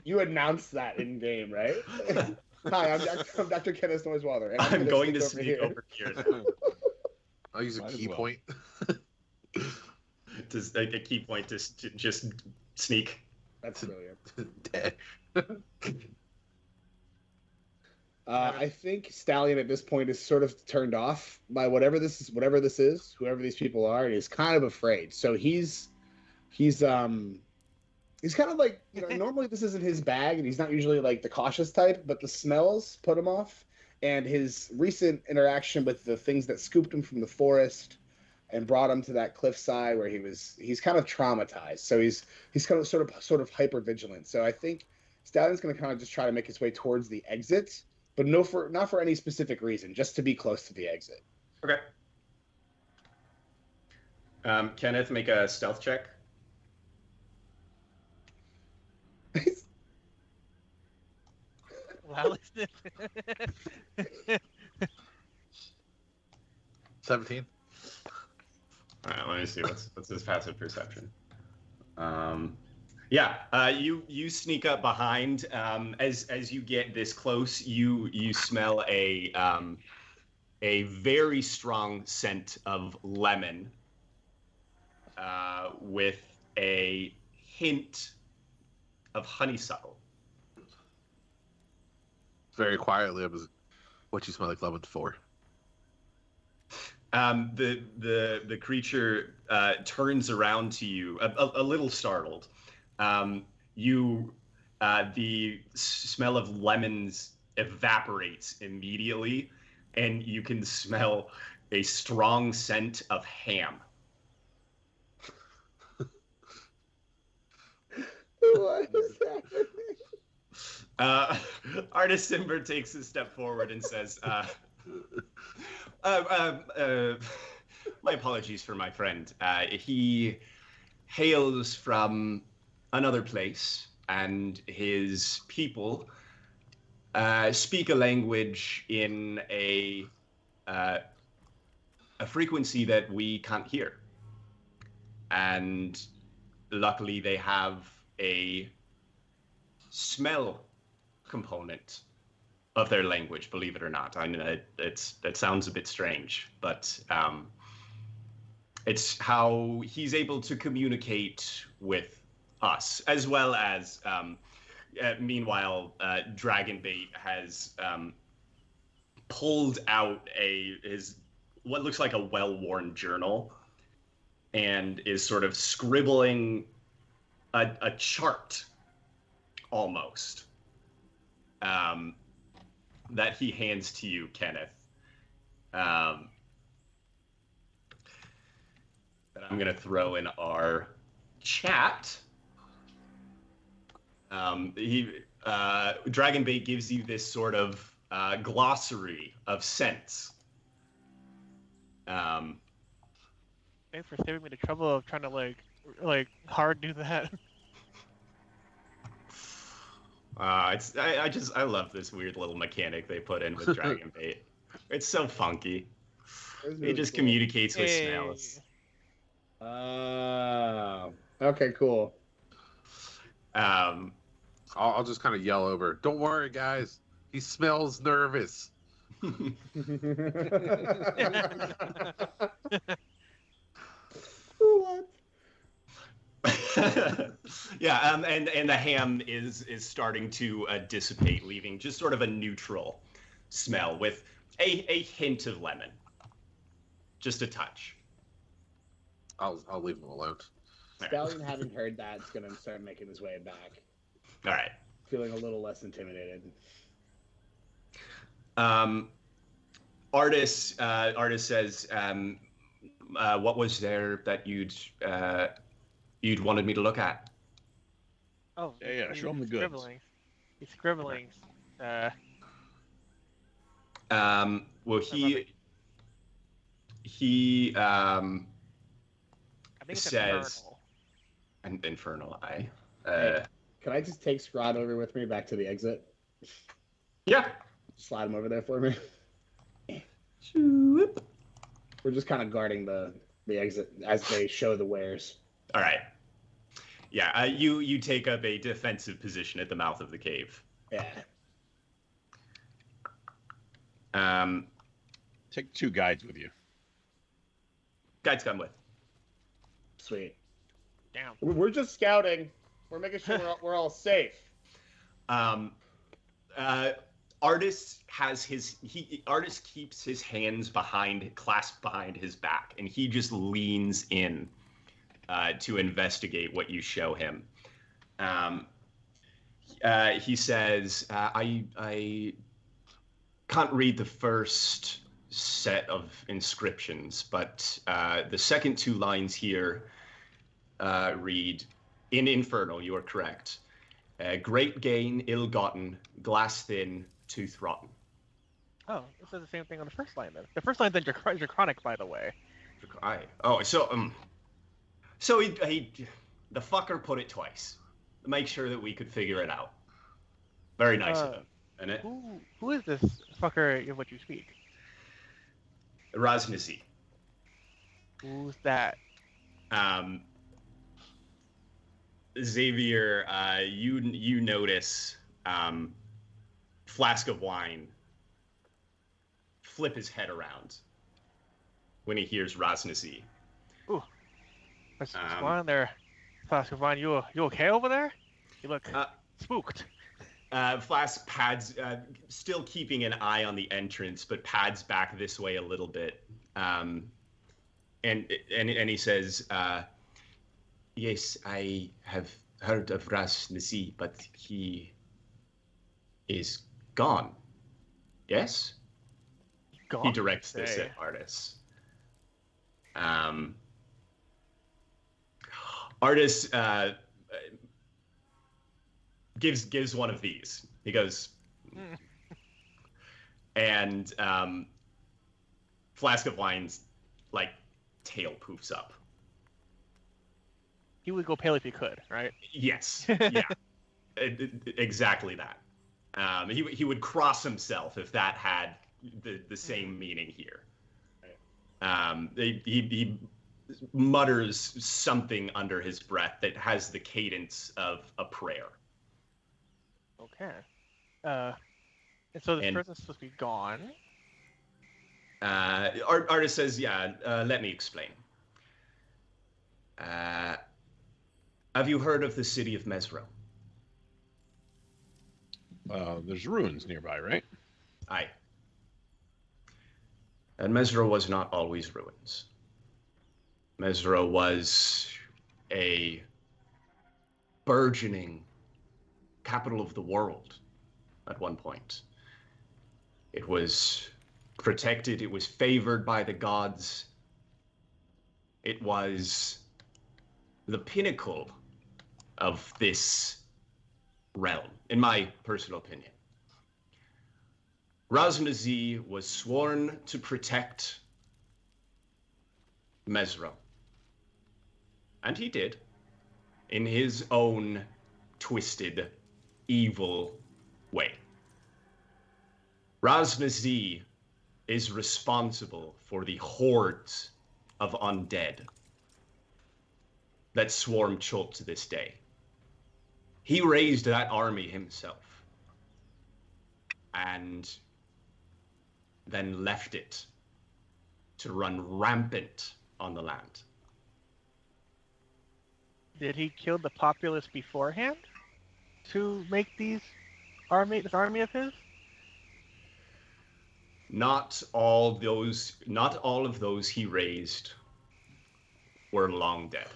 You announced that in game, right? Hi, I'm Dr. Kenneth Noisewater, and I'm going to sneak sneak over here. I'll use a Might as key well. point. Does a key point to just sneak? That's brilliant. Dash. I think Stallion at this point is sort of turned off by whatever this is, whoever these people are, and is kind of afraid. So he's kind of like, normally this isn't his bag, and he's not usually like the cautious type, but the smells put him off, and his recent interaction with the things that scooped him from the forest and brought him to that cliffside where he's kind of traumatized. So he's kind of sort of hyper vigilant. So I think Stallion's going to kind of just try to make his way towards the exit, but not for any specific reason, just to be close to the exit. Okay. Kenneth, make a stealth check. Wow, listen. 17. All right, let me see. What's his passive perception? You sneak up behind. As you get this close, you smell a very strong scent of lemon, with a hint of honeysuckle. Very quietly, it was what you smell like lemon for. The creature turns around to you, a little startled. The smell of lemons evaporates immediately, and you can smell a strong scent of ham. What is happening? Artist Simber takes a step forward and says, my apologies for my friend. He hails from another place, and his people speak a language in a frequency that we can't hear. And luckily they have a smell component of their language, believe it or not. I know that sounds a bit strange, but it's how he's able to communicate with us, as well as meanwhile, Dragonbait has pulled out what looks like a well-worn journal, and is sort of scribbling a chart almost, that he hands to you, Kenneth. That I'm going to throw in our chat. Dragonbait gives you this sort of glossary of scents. Thanks for saving me the trouble of trying to like hard do that. I love this weird little mechanic they put in with Dragonbait. It's so funky. It just communicates with smells. Okay, cool. I'll just kind of yell over. Don't worry, guys. He smells nervous. What? Yeah, and the ham is starting to dissipate, leaving just sort of a neutral smell with a hint of lemon, just a touch. I'll leave him alone. Stallion, having heard that, is gonna start making his way back, All right. feeling a little less intimidated. Artist says, what was there that you'd wanted me to look at? Oh, Yeah, show him the goods. Scribbling. He's scribbling. Well, he I think it's says infernal. infernal eye. Can I just take Scrod over with me back to the exit? Yeah. Slide him over there for me. We're just kind of guarding the exit as they show the wares. All right. Yeah, you take up a defensive position at the mouth of the cave. Yeah. Take 2 guides with you. Guides come with. Sweet. Damn. We're just scouting. We're making sure we're all safe. Artist keeps his hands clasped behind his back, and he just leans in to investigate what you show him. He says, I can't read the first set of inscriptions, but the second 2 lines here read, in Infernal, you are correct. Great gain, ill-gotten, glass thin, tooth rotten. Oh, it says the same thing on the first line then. The first line's in Draconic, by the way. So he the fucker put it twice to make sure that we could figure it out. Very nice of him, isn't it? Who is this fucker of what you speak? Raznisi. Who's that? Xavier, you notice Flask of Wine flip his head around when he hears Raznisi. Ooh. What's going on there? Flask of Wine, you okay over there? You look spooked. Flask pads, still keeping an eye on the entrance, but pads back this way a little bit. And he says, yes, I have heard of Raznisi, but he is gone. Yes? Gone, He directs this at Artis. Artis gives one of these. He goes, and Flask of Wine's like tail poofs up. He would go pale if he could, right? Yes. Yeah. Exactly that. He would cross himself if that had the same meaning here. He mutters something under his breath that has the cadence of a prayer. Okay. And so this person's supposed to be gone. Artist says, yeah, let me explain. Have you heard of the city of Mesro? There's ruins nearby, right? Aye. And Mesro was not always ruins. Mesro was a burgeoning capital of the world at one point. It was protected, it was favored by the gods. It was the pinnacle of this realm, in my personal opinion. Raznazi was sworn to protect Mesro. And he did, in his own twisted, evil way. Raznazi is responsible for the hordes of undead that swarm Chult to this day. He raised that army himself and then left it to run rampant on the land. Did he kill the populace beforehand to make this army of his? Not all of those he raised were long dead.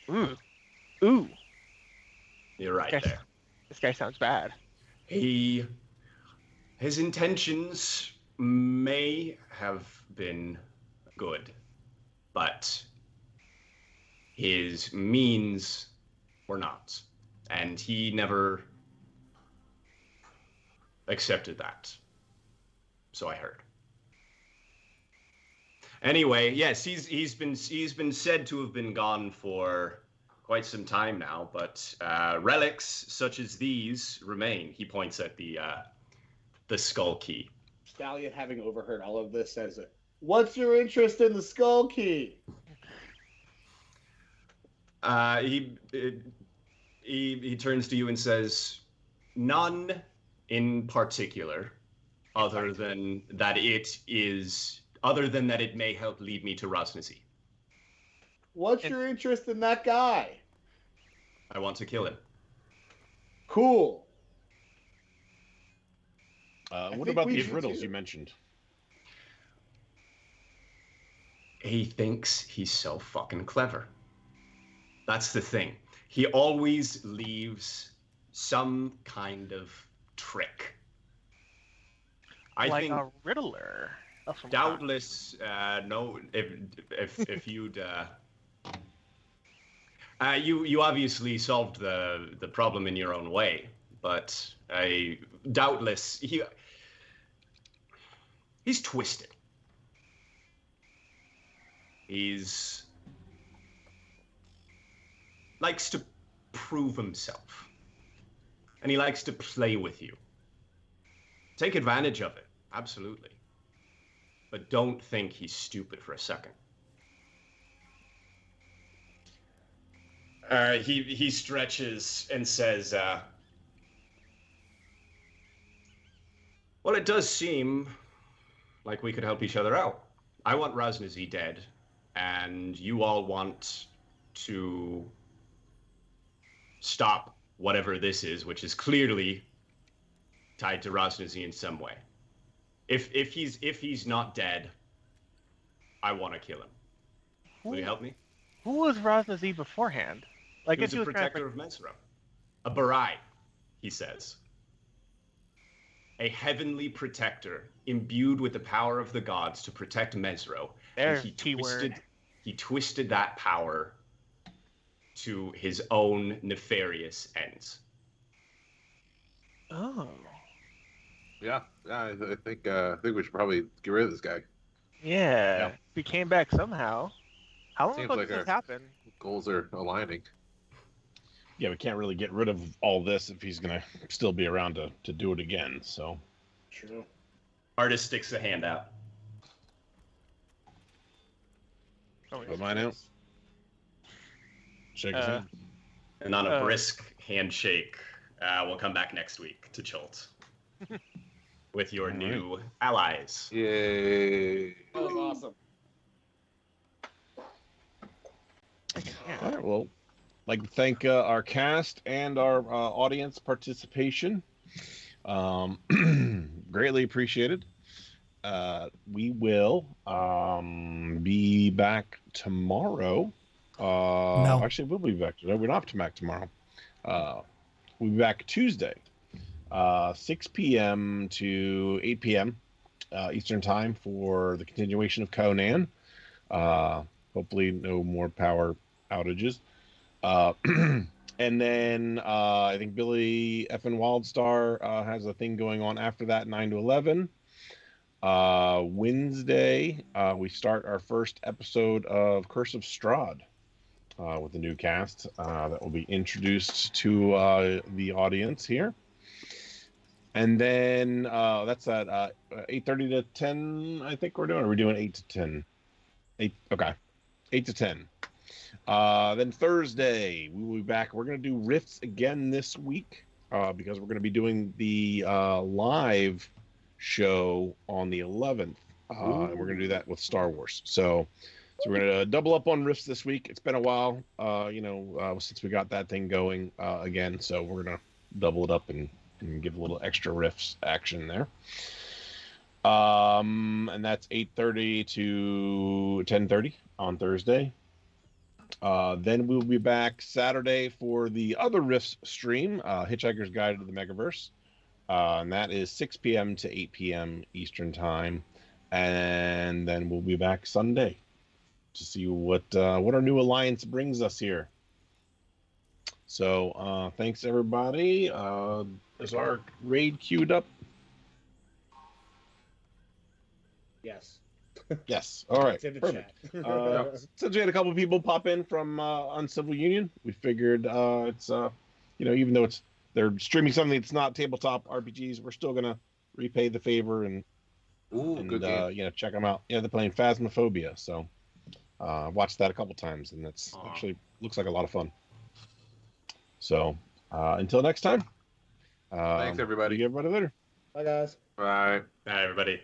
Ooh. You're right there. This guy sounds bad. His intentions may have been good, but his means were not. And he never accepted that. So I heard. Anyway, yes, he's been said to have been gone for quite some time now, but relics such as these remain. He points at the skull key. Stallion, having overheard all of this, says, "What's your interest in the skull key?" He turns to you and says, "None in particular, other than that it may help lead me to Rosnazy. What's your interest in that guy? I want to kill him." Cool. What think about we these should riddles too. you mentioned? He thinks he's so fucking clever. That's the thing. He always leaves some kind of trick. I like think a riddler. Of some kind. doubtless, no. If you'd, you obviously solved the problem in your own way, but doubtless he's twisted. He's likes to prove himself, and he likes to play with you. Take advantage of it, absolutely. But don't think he's stupid for a second. He stretches and says, well, it does seem like we could help each other out. I want Rosnazy dead, and you all want to stop whatever this is, which is clearly tied to Rosnazy in some way. If he's not dead, I want to kill him. Will you help me? Who was Rosnazy beforehand? Like, He was a protector of Mesro. A Barai, he says. A heavenly protector imbued with the power of the gods to protect Mesro. There's And keyword. he twisted that power to his own nefarious ends. Oh. Yeah, I think we should probably get rid of this guy. Yeah. He came back somehow. How long Seems ago like did this our- happen? Goals are aligning. Yeah, we can't really get rid of all this if he's gonna still be around to do it again. So True. Artist sticks a hand out. Oh, put mine out. Shake his hand. And on a brisk handshake, we'll come back next week to Cholt with your All new allies. Yay! That was awesome. All right, well, like to thank our cast and our audience participation. Greatly appreciated. We will be back tomorrow. No. Actually, we'll be back. No, we're not back tomorrow. We'll be back Tuesday, 6 p.m. to 8 p.m. Eastern Time for the continuation of Conan. Hopefully, no more power outages. And then I think Billy F. Wildstar has a thing going on after that, 9 to 11. Wednesday, we start our first episode of Curse of Strahd with a new cast that will be introduced to the audience here. And then that's at 8:30 to 10, I think we're doing. Or we're doing 8 to 10. 8 to 10. Then Thursday, we will be back. We're going to do Rifts again this week because we're going to be doing the live show on the 11th. And we're going to do that with Star Wars. So we're going to double up on Rifts this week. It's been a while, since we got that thing going again. So we're going to double it up and give a little extra Rifts action there. And that's 8:30 to 10:30 on Thursday. Then we'll be back Saturday for the other Rifts stream, Hitchhiker's Guide to the Megaverse. And that is 6 p.m. to 8 p.m. Eastern Time. And then we'll be back Sunday to see what our new alliance brings us here. So thanks, everybody. Is our raid queued up? Yes. Yes. All right. It's in the Perfect. chat. Since we had a couple of people pop in from Uncivil Union, we figured it's even though they're streaming something that's not tabletop RPGs, we're still gonna repay the favor and Good game. check them out. Yeah, they're playing Phasmophobia, so watched that a couple times, and that's Aw. actually looks like a lot of fun. So until next time. Thanks, everybody. See everybody later. Bye, guys. Bye. Bye, everybody.